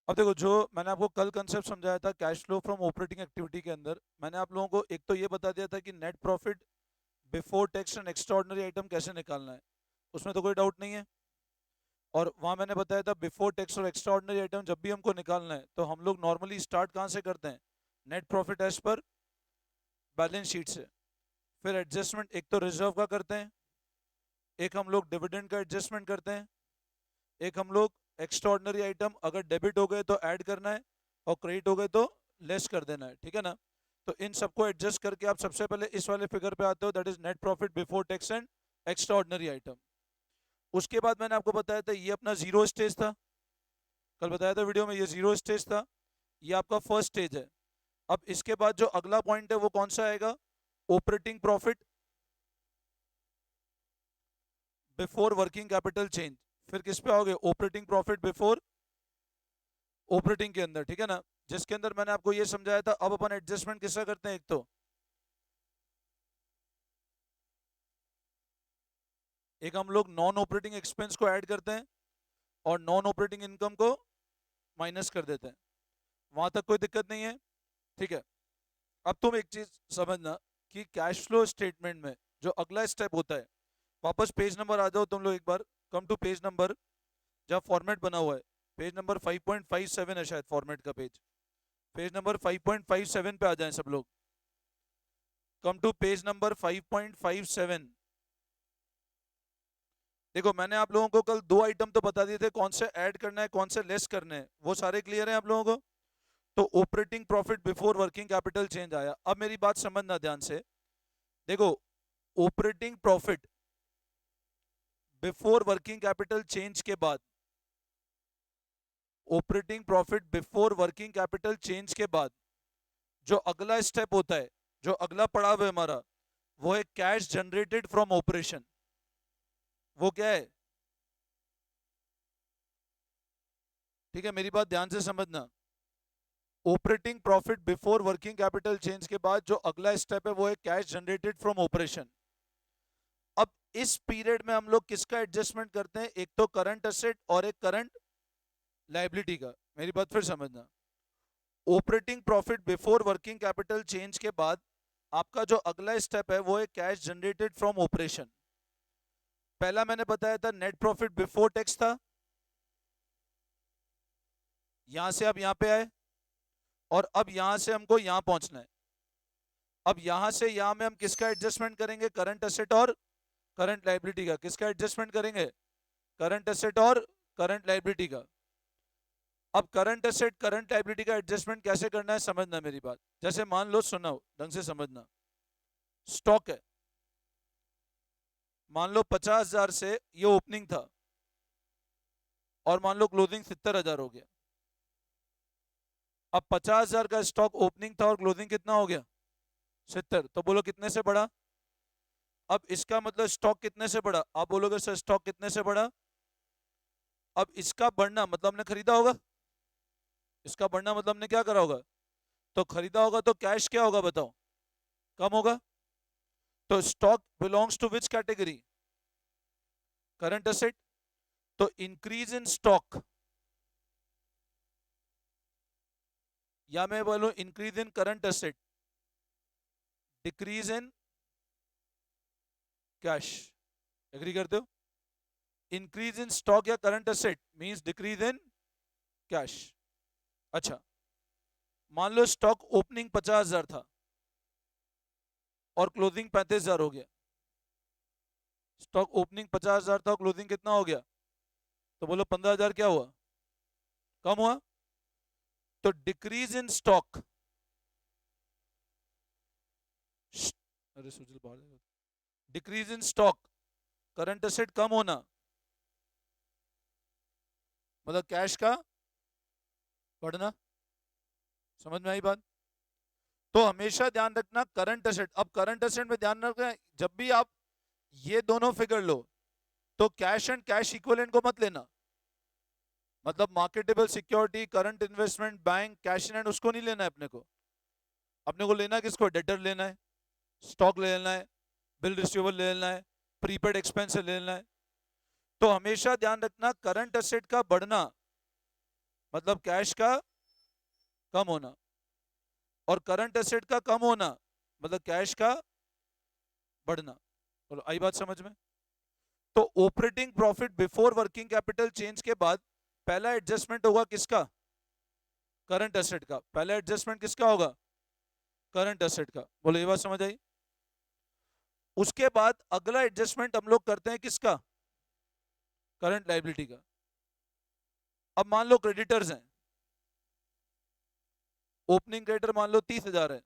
अब देखो, जो मैंने आपको कल कंसेप्ट समझाया था cash flow from operating activity के अंदर, मैंने आप लोगों को एक तो ये बता दिया था कि net profit before tax and extraordinary item कैसे निकालना है, उसमें तो कोई डाउट नहीं है। और वहां मैंने बताया था बिफोर टैक्स और एक्स्ट्राऑर्डिनरी आइटम जब भी हमको निकालना है तो हम लोग नॉर्मली स्टार्ट कहाँ से करते हैं? Net profit as per balance sheet से। फिर एडजस्टमेंट एक तो रिजर्व का करते हैं, एक हम लोग डिविडेंड का एडजस्टमेंट करते हैं, एक हम लोग एक्स्ट्राऑर्डिनरी आइटम अगर डेबिट हो गए तो ऐड करना है और क्रेडिट हो गए तो लेस कर देना है, ठीक है ना? तो इन सबको एडजस्ट करके आप सबसे पहले इस वाले फिगर पे आते हो, that is net profit before tax and extraordinary item. उसके बाद मैंने आपको बताया था ये अपना जीरो स्टेज था, कल बताया था वीडियो में, ये जीरो स्टेज था, ये आपका फर्स्ट स्टेज है। अब इसके बाद जो अगला पॉइंट है वो कौन सा आएगा? Operating profit before working capital change. फिर किस पे आओगे? ऑपरेटिंग प्रॉफिट बिफोर ऑपरेटिंग के अंदर, ठीक है ना? जिसके अंदर मैंने आपको ये समझाया था। अब अपन एडजस्टमेंट किसका करते हैं? एक हम लोग नॉन ऑपरेटिंग एक्सपेंस को ऐड करते हैं और नॉन ऑपरेटिंग इनकम को माइनस कर देते हैं। वहां तक कोई दिक्कत नहीं है, ठीक है? अब तुम एक चीज समझना कि कैश फ्लो स्टेटमेंट में जो अगला स्टेप होता है, वापस पेज नंबर आ जाओ तुम लोग एक बार, कम टू पेज नंबर, जहाँ फॉर्मेट बना हुआ है, पेज नंबर 5.57 है शायद फॉर्मेट का पेज, पेज नंबर 5.57 पे आ जाएं सब लोग। Come to page number 5.57। देखो, मैंने आप लोगों को कल दो आइटम तो बता दिए थे, कौन से ऐड करना है कौन से लेस करने हैं, वो सारे क्लियर हैं आप लोगों को? तो operating profit before working capital change आया। अब मेरी बात समझना ध्यान से। देखो, operating profit before working capital change के बाद, operating profit before working capital change के बाद जो अगला स्टेप होता है, जो अगला पड़ाव है हमारा, वो है कैश जनरेटेड फ्रॉम ऑपरेशन। वो क्या है? ठीक है, मेरी बात ध्यान से समझना। Operating profit before working capital change के बाद जो अगला स्टेप है वो है कैश जनरेटेड फ्रॉम ऑपरेशन। अब इस पीरियड में हम लोग किसका एडजस्टमेंट करते हैं? एक तो करंट एसेट और एक करंट लाइबिलिटी का। मेरी बात फिर समझना। Operating profit before working capital change के बाद आपका जो अगला स्टेप है वो है कैश जनरेटेड फ्रॉम ऑपरेशन। पहला मैंने बताया था नेट प्रॉफिट बिफोर टैक्स था, यहां से आप यहां पे आए और अब यहां से हमको यहां पहुंचना है। अब यहां से यहां में हम किसका एडजस्टमेंट करेंगे? करंट एसेट और करंट लाइबिलिटी का। किसका एडजस्टमेंट करेंगे? करंट एसेट और करंट लाइबिलिटी का। अब करंट एसेट करंट लाइबिलिटी का एडजस्टमेंट कैसे करना है समझना मेरी बात। जैसे मान लो, सुनो ढंग से समझना, स्टॉक है, मान लो 50,000 से ये ओपनिंग था और मान लो क्लोजिंग 70,000 हो गया। अब 50,000 का स्टॉक ओपनिंग था और क्लोजिंग कितना हो गया? 70। तो बोलो कितने से बढ़ा? अब इसका मतलब स्टॉक कितने से बढ़ा? आप बोलोगे सर स्टॉक कितने से बढ़ा? अब इसका बढ़ना मतलब हमने खरीदा होगा, इसका बढ़ना मतलब हमने क्या करा होगा? तो खरीदा होगा तो कैश क्या होगा बताओ? कम होगा। तो stock belongs to which category? Current asset. तो इंक्रीज इन स्टॉक, या मैं बोलूं increase in current asset, decrease in cash. Agree करते हो? इंक्रीज इन स्टॉक या current asset means decrease in cash. अच्छा, मान लो स्टॉक ओपनिंग 50,000 था और क्लोजिंग 35,000 हो गया। स्टॉक ओपनिंग 50,000 था और क्लोजिंग कितना हो गया? तो बोलो 15,000 क्या हुआ? कम हुआ। तो डिक्रीज इन स्टॉक, अरे सुजल बाहर, decrease in stock, current asset कम होना, मतलब कैश का बढ़ना। समझ में आई बात? तो हमेशा ध्यान रखना करंट एसेट। अब करंट एसेट में ध्यान रखना, जब भी आप ये दोनों फिगर लो तो कैश एंड कैश इक्विवेलेंट को मत लेना। मतलब marketable security, current investment, bank, cash in hand, उसको नहीं लेना है अपने को। अपने को लेना है किसको? डेटर लेना है, स्टॉक ले लेना है, बिल रिसीवेबल ले लेना है, प्रीपेड एक्सपेंस ले लेना है। तो हमेशा ध्यान रखना करंट एसेट का बढ़ना मतलब कैश का कम होना, और करंट एसेट का कम होना मतलब कैश का बढ़ना। बोलो आई बात समझ में? तो operating profit before working capital change के बाद पहला एडजस्टमेंट होगा किसका? करंट एसेट का। पहला एडजस्टमेंट किसका होगा? करंट एसेट का। बोलो ये बात समझ आई? उसके बाद अगला एडजस्टमेंट हम लोग करते हैं किसका? करंट लायबिलिटी का। अब मान लो क्रेडिटर्स हैं, ओपनिंग क्रेडिटर मान लो 30,000 है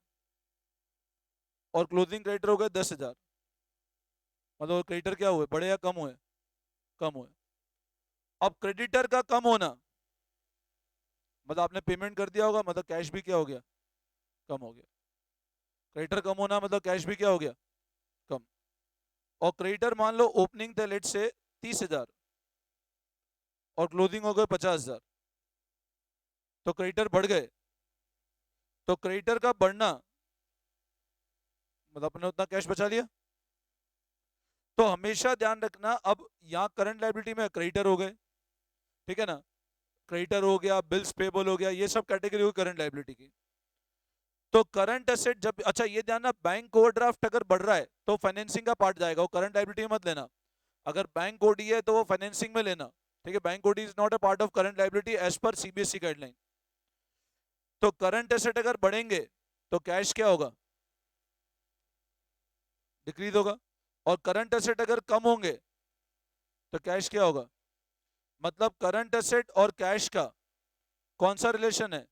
और क्लोजिंग क्रेडिटर हो गए 10,000। मतलब क्रेडिटर क्या हुए, बड़े या कम हुए? कम हुए। अब क्रेडिटर का कम होना मतलब आपने पेमेंट कर दिया होगा, मतलब कैश भी क्या हो गया? कम हो गया। क्रेडिटर कम होना मतलब कैश भी क्या हो गया? कम। और क्रेडिटर मान लो ओपनिंग थे लेट से 30,000 और क्लोजिंग हो गए 50,000, तो क्रेडिटर बढ़ गए। तो क्रेडिटर का बढ़ना मतलब अपने उतना कैश बचा लिया। तो हमेशा ध्यान रखना, अब यहाँ करंट लायबिलिटी में क्रेडिटर हो गए, ठीक है ना? क्रेडिटर हो गया, बिल्स पेबल हो गया, ये सब कैटेगरी हुई करंट लायबिलिटी की। तो करंट एसेट जब, अच्छा ये ध्यान ना, बैंक ओवरड्राफ्ट अगर बढ़ रहा है तो फाइनेंसिंग का पार्ट जाएगा, वो करंट लायबिलिटी में मत लेना। अगर बैंक ओडी है तो वो फाइनेंसिंग में लेना, ठीक है? Bank OD is not a part of current liability as per CBSE guideline. तो करंट एसेट अगर बढ़ेंगे तो कैश क्या होगा? डिक्रीज होगा। और करंट एसेट अगर कम होंगे तो कैश क्या होगा? मतलब करंट एसेट और कैश का कौन सा रिलेशन है?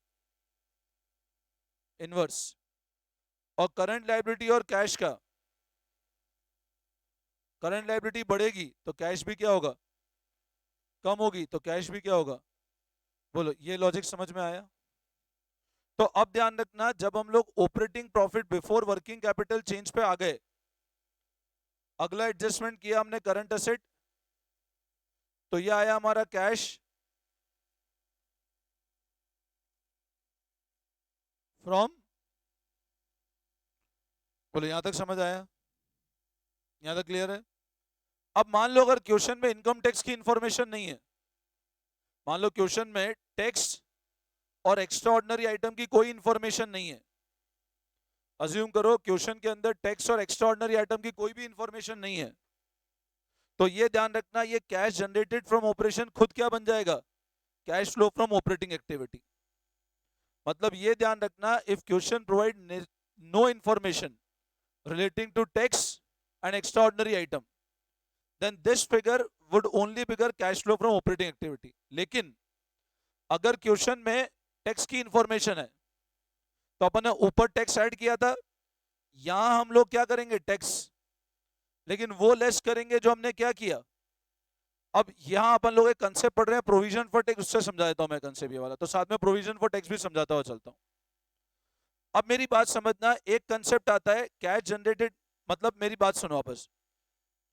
इनवर्स। और करंट लायबिलिटी और कैश का, करंट लायबिलिटी बढ़ेगी तो कैश भी क्या होगा? कम होगी तो कैश भी क्या होगा? बोलो ये लॉजिक समझ में आया? तो अब ध्यान रखना, जब हम लोग operating profit before working capital change पे आ गए, अगला एडजस्टमेंट किया हमने करंट एसेट, तो ये आया हमारा कैश फ्रॉम। बोलो यहां तक समझ आया? यहां तक क्लियर है? अब मान लो अगर क्वेश्चन में इनकम टैक्स की इंफॉर्मेशन नहीं है, मान लो क्वेश्चन में टैक्स और एक्स्ट्रा ऑर्डिनरी आइटम की कोई इंफॉर्मेशन नहीं है। अज्यूम करो क्वेश्चन के अंदर टैक्स और एक्स्ट्रा ऑर्डिनरी आइटम की कोई भी इंफॉर्मेशन नहीं है, तो ये ध्यान रखना, ये कैश जनरेटेड फ्रॉम ऑपरेशन खुद क्या बन जाएगा? Cash flow from operating activity. मतलब ये ध्यान रखना, if question provide no information relating to tax and extraordinary item, then this figure would only figure cash flow from operating activity. लेकिन अगर क्वेश्चन में टैक्स की इंफॉर्मेशन है तो अपन ने ऊपर टैक्स ऐड किया था, यहां हम लोग क्या करेंगे? टैक्स, लेकिन वो लेस करेंगे जो हमने क्या किया। अब यहां अपन लोग एक कंसेप्ट पढ़ रहे हैं प्रोविजन फॉर टैक्स, उससे समझा देता हूं मैं कंसेप्ट ये वाला, तो साथ में प्रोविजन फॉर टैक्स भी समझाता हुआ चलता हूं। अब मेरी बात समझना, एक कंसेप्ट आता है कैश जनरेटेड, मतलब मेरी बात सुनो वापस,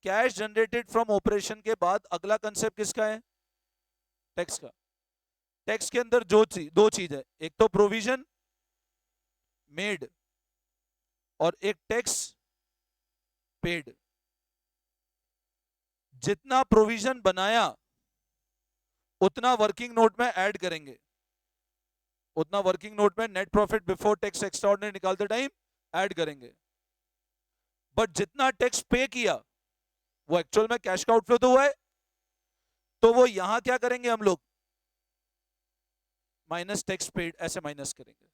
कैश जनरेटेड फ्रॉम ऑपरेशन के बाद अगला कंसेप्ट किसका है? टैक्स का। टैक्स के अंदर दो चीज है, एक तो प्रोविजन मेड और एक टैक्स पेड। जितना प्रोविजन बनाया उतना वर्किंग नोट में ऐड करेंगे, उतना वर्किंग नोट में net profit before tax extraordinary निकालते टाइम ऐड करेंगे। बट जितना टैक्स पे किया वो एक्चुअल में कैश का आउटफ्लो तो हुआ है, तो वो यहां क्या करेंगे हम लोग? माइनस टैक्स पेड, ऐसे माइनस करेंगे।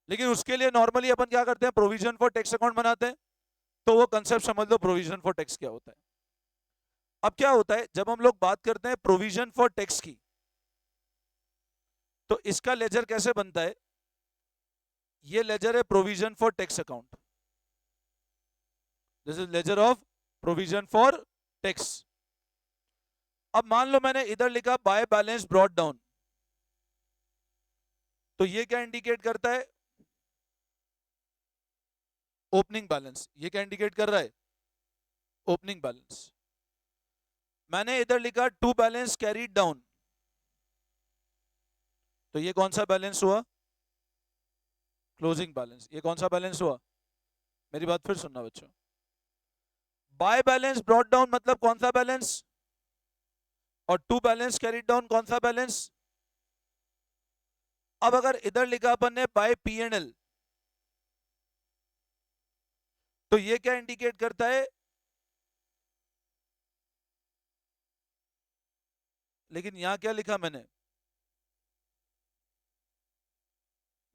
लेकिन उसके लिए नॉर्मली अपन क्या करते हैं? प्रोविजन फॉर टैक्स अकाउंट बनाते हैं। तो वो कंसेप्ट समझ लो प्रोविजन फॉर टैक्स क्या होता है। अब क्या होता है जब हम लोग बात करते हैं प्रोविजन फॉर टैक्स की, तो इसका लेजर कैसे बनता है? ये लेजर है provision for tax account, this is laser of provision for tax. अब मान लो मैंने इधर लिखा बाय बैलेंस ब्रॉट डाउन, तो ये क्या इंडिकेट करता है? Opening balance. ये क्या इंडिकेट कर रहा है? Opening balance. मैंने इधर लिखा टू बैलेंस कैरीड डाउन, तो ये कौन सा बैलेंस हुआ? Closing balance. ये कौन सा बैलेंस हुआ? मेरी बात फिर सुनना बच्चों, बाय बैलेंस ब्रॉट डाउन मतलब कौन सा बैलेंस, और टू बैलेंस कैरीड डाउन कौन सा बैलेंस? अब अगर इधर लिखा अपन ने बाय P&L, तो ये क्या इंडिकेट करता है? लेकिन यहां क्या लिखा मैंने?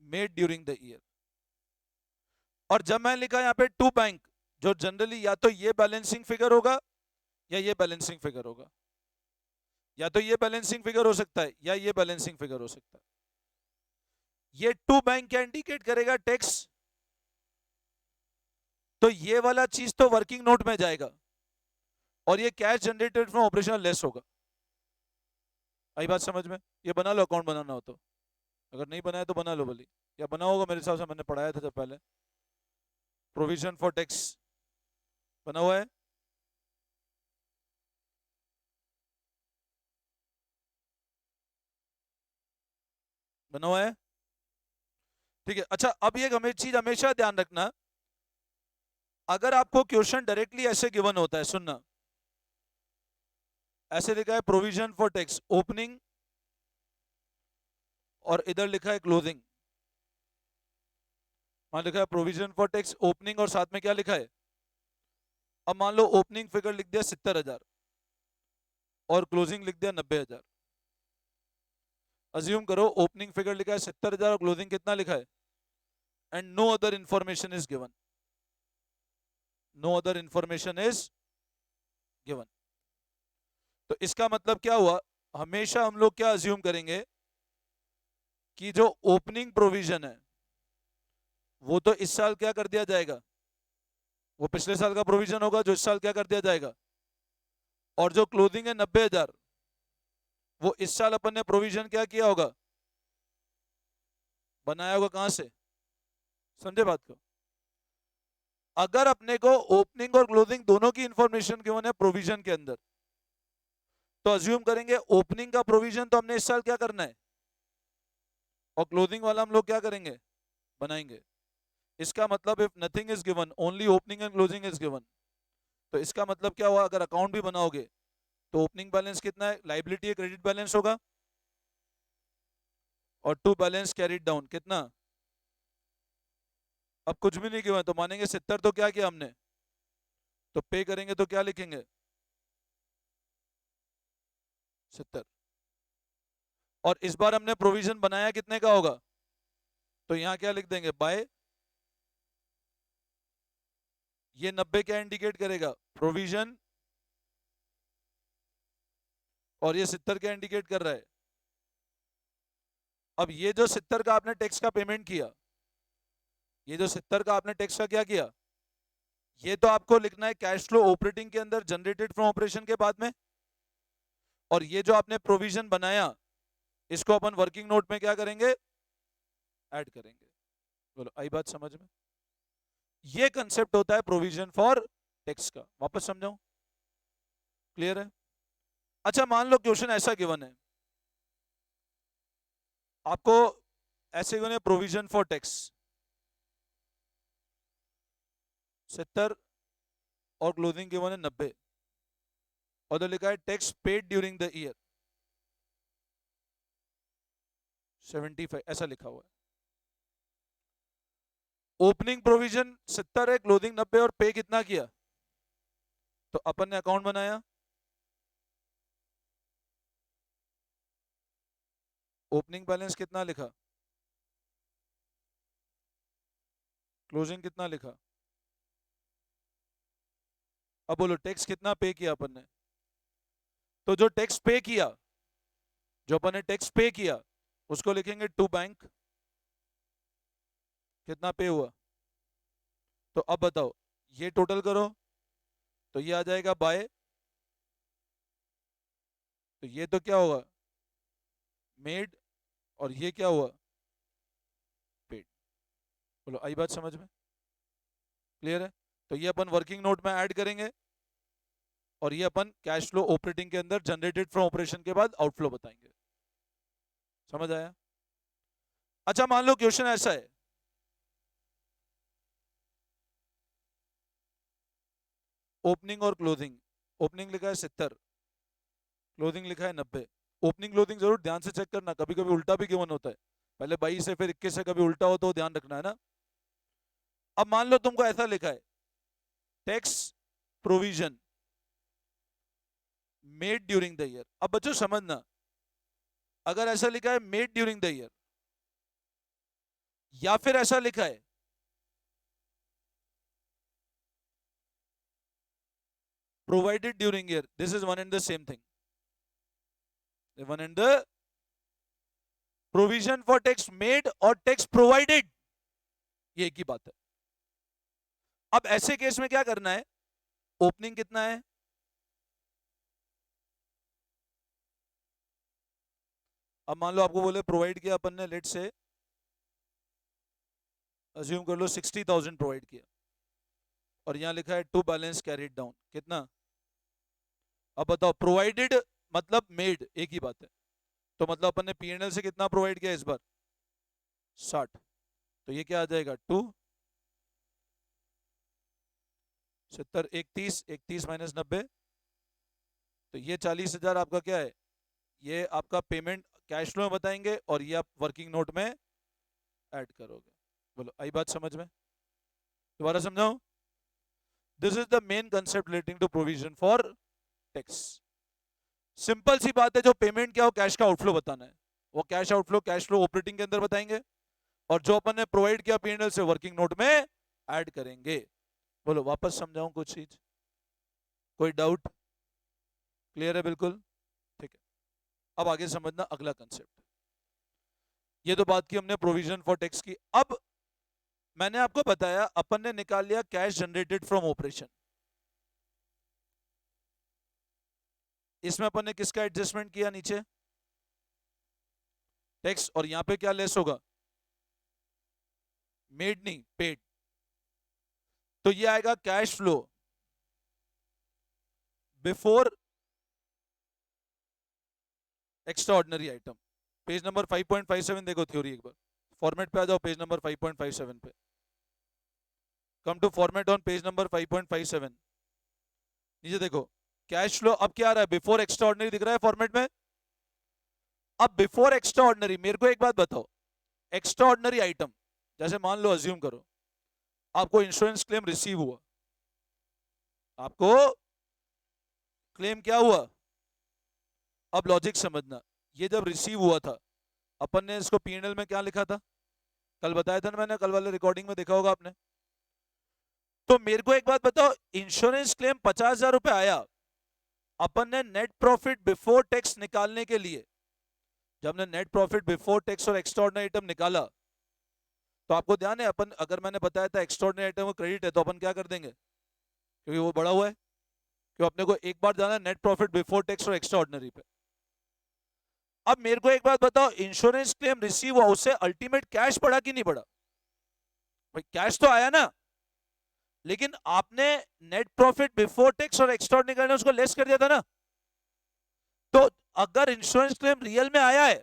Made during the year. और जब मैं लिखा यहां पे टू बैंक, जो जनरली या तो ये बैलेंसिंग फिगर होगा या ये बैलेंसिंग फिगर होगा, या तो ये बैलेंसिंग फिगर हो सकता है या ये बैलेंसिंग फिगर हो सकता है। ये टू बैंक क्या इंडिकेट करेगा? टैक्स। तो ये वाला चीज तो वर्किंग नोट में जाएगा और ये cash generated from operation less होगा। आई बात समझ में? ये बना लो अकाउंट बनाना हो तो, अगर नहीं बनाया तो बना लो भली, या बना होगा मेरे हिसाब से, मैंने पढ़ाया था जब पहले। प्रोविजन फॉर टैक्स बना हुआ है। बना हुआ है, ठीक है। अच्छा, अब ये हमें चीज हमेशा ध्यान रखना, अगर आपको क्वेश्चन डायरेक्टली ऐसे गिवन होता है, सुनना, ऐसे लिखा है प्रोविजन फॉर टैक्स ओपनिंग और इधर लिखा है क्लोजिंग। मान लिखा है प्रोविजन फॉर टैक्स ओपनिंग और साथ में क्या लिखा है? अब मान लो ओपनिंग फिगर लिख दिया 70,000 और क्लोजिंग लिख दिया 90,000। अज्यूम करो ओपनिंग फिगर लिखा है 70,000 और क्लोजिंग कितना लिखा है, and no other information is given. No other information is given. तो इसका मतलब क्या हुआ? हमेशा हम लोग क्या अज्यूम करेंगे कि जो ओपनिंग प्रोविजन है वो तो इस साल क्या कर दिया जाएगा, वो पिछले साल का प्रोविजन होगा जो इस साल क्या कर दिया जाएगा। और जो क्लोजिंग है 90,000, वो इस साल अपन ने प्रोविजन क्या किया होगा, बनाया होगा कहां से? समझे बात को? अगर अपने को ओपनिंग और क्लोजिंग दोनों की इंफॉर्मेशन गिवन है प्रोविजन के अंदर, तो अज्यूम करेंगे ओपनिंग का प्रोविजन तो हमने इस साल क्या करना है, और क्लोजिंग वाला हम लोग क्या करेंगे, बनाएंगे। इसका मतलब if nothing is given, only opening and closing is given, तो इसका मतलब क्या हुआ, अगर अकाउंट भी बनाओगे तो ओपनिंग बैलेंस कितना है, लाइबिलिटी क्रेडिट बैलेंस होगा, और टू बैलेंस कैरिड डाउन कितना? अब कुछ भी नहीं गिवन तो मानेंगे 70, तो क्या किया हमने, तो पे करेंगे तो क्या लिखेंगे, 70। और इस बार हमने प्रोविजन बनाया कितने का होगा, तो यहां क्या लिख देंगे, बाय। ये 90 क्या इंडिकेट करेगा, प्रोविजन, और ये 70 क्या इंडिकेट कर रहा है। अब ये जो 70 का आपने टैक्स का पेमेंट किया, ये जो 70 का आपने टैक्स का क्या किया, ये तो आपको लिखना है कैश फ्लो ऑपरेटिंग के अंदर जनरेटेड फ्रॉम ऑपरेशन के बाद में। और ये जो आपने प्रोविजन बनाया, इसको अपन वर्किंग नोट में क्या करेंगे, ऐड करेंगे। बोलो आई बात समझ में? ये कंसेप्ट होता है प्रोविजन फॉर टैक्स का। वापस समझाऊं? क्लियर है? अच्छा, मान लो क्वेश्चन ऐसा गिवन है आपको, ऐसे गिवन है प्रोविजन फॉर टैक्स 70 और क्लोजिंग गिवन है 90, और तो लिखा है tax paid during the year 75, ऐसा लिखा हुआ है। ओपनिंग प्रोविजन 70 है, क्लोजिंग 90, और पे कितना किया, तो अपन ने अकाउंट बनाया, ओपनिंग बैलेंस कितना लिखा, क्लोजिंग कितना लिखा। अब बोलो टैक्स कितना पे किया अपन ने, तो जो टैक्स पे किया, जो अपन ने टैक्स पे किया, उसको लिखेंगे टू बैंक, कितना पे हुआ। तो अब बताओ, ये टोटल करो तो ये आ जाएगा बाय, तो ये तो क्या होगा, मेड, और ये क्या हुआ, पेड। बोलो आई बात समझ में? क्लियर है? तो ये अपन वर्किंग नोट में ऐड करेंगे, और ये अपन कैश फ्लो ऑपरेटिंग के अंदर जनरेटेड फ्रॉम ऑपरेशन के बाद आउटफ्लो बताएंगे। समझ आया? अच्छा, मान लो क्वेश्चन ऐसा है, ओपनिंग और क्लोजिंग, ओपनिंग लिखा है 70, क्लोजिंग लिखा है 90। ओपनिंग क्लोजिंग जरूर ध्यान से चेक करना, कभी कभी उल्टा भी गिवन होता है, पहले 22 से फिर 21 से कभी उल्टा हो तो ध्यान रखना है ना। अब मान लो तुमको ऐसा लिखा है, tax provision made during the year. अब बच्चों समझना, अगर ऐसा लिखा है मेड ड्यूरिंग द ईयर, या फिर ऐसा लिखा है provided during year, this is one and the same thing. One and the provision for tax made और टैक्स प्रोवाइडेड, ये एक ही बात है। अब ऐसे केस में क्या करना है, ओपनिंग कितना है, अब मान लो आपको बोले प्रोवाइड किया अपन ने, लेट से अज्यूम कर लो 60,000 प्रोवाइड किया, और यहां लिखा है टू बैलेंस कैरिड डाउन कितना। अब बताओ, प्रोवाइडेड मतलब मेड, एक ही बात है। तो मतलब अपन ने पीएनएल से कितना प्रोवाइड किया इस बार, 60। तो ये क्या आ जाएगा, 2 70 31 31 माइनस 90, तो ये 40,000 आपका क्या है, ये आपका पेमेंट कैश फ्लो में बताएंगे और ये आप वर्किंग नोट में ऐड करोगे। बोलो आई बात समझ में, दोबारा समझाऊं। This is the main concept relating to provision for tax. Simple सी बात है, जो पेमेंट क्या हो कैश का आउटफ्लो बताना है, वो cash outflow cash flow operating के अंदर बताएंगे, और जो अपन ने प्रोवाइड किया पीएनएल से वर्किंग नोट में ऐड करेंगे। बोलो वापस समझाऊं कुछ चीज, कोई डाउट, क्लियर है बिल्कुल, ठीक है। अब आगे समझना अगला कंसेप्ट। ये तो बात की हमने प्रोविजन फॉर टैक्स की। अब मैंने आपको बताया अपन ने निकाल लिया कैश जनरेटेड फ्रॉम ऑपरेशन, इसमें अपन ने किसका एडजस्टमेंट किया, नीचे टैक्स, और यहां पे क्या लेस होगा, मेड नहीं पेड। तो ये आएगा cash flow before extra ordinary item. Page number 5.57 देखो थ्योरी, एक बार फॉर्मेट पे आ जाओ, पेज नंबर 5.57 पे, come to format on page number 5.57। नीचे देखो कैश फ्लो, अब क्या आ रहा है, बिफोर एक्स्ट्रा ऑर्डिनरी दिख रहा है फॉर्मेट में। अब बिफोर एक्स्ट्रा ऑर्डिनरी मेरे को एक बात बताओ, एक्स्ट्रा ऑर्डिनरी आइटम, जैसे मान लो अज्यूम करो आपको इंश्योरेंस क्लेम रिसीव हुआ, आपको क्लेम क्या हुआ, अब लॉजिक समझना, ये जब रिसीव हुआ था अपन ने इसको पीएनएल में क्या लिखा था, कल बताया था ना मैंने, कल वाले रिकॉर्डिंग में देखा होगा आपने। तो मेरे को एक बात बताओ, इंश्योरेंस क्लेम 50,000 रुपए आया, अपन ने नेट प्रॉफिट बिफोर टैक्स निकालने के लिए, जब हमने नेट प्रॉफिट बिफोर टैक्स और एक्स्ट्राऑर्डिनरी आइटम निकाला, तो आपको ध्यान है अपन, अगर मैंने बताया था एक्स्ट्राऑर्डिनरी आइटम को क्रेडिट है तो अपन क्या कर देंगे, क्योंकि वो बढ़ा हुआ है, क्योंकि अपने को एक बार जाना है नेट प्रॉफिट बिफोर टैक्स और एक्स्ट्राऑर्डिनरी पे। अब मेरे को एक बात बताओ, इंश्योरेंस क्लेम रिसीव हुआ, उससे अल्टीमेट कैश बढ़ा कि नहीं बढ़ा, भाई कैश तो आया ना, लेकिन आपने नेट प्रॉफिट बिफोर टैक्स और एक्स्ट्राऑर्डिनरी उसको लेस कर दिया था ना। तो अगर इंश्योरेंस क्लेम रियल में आया है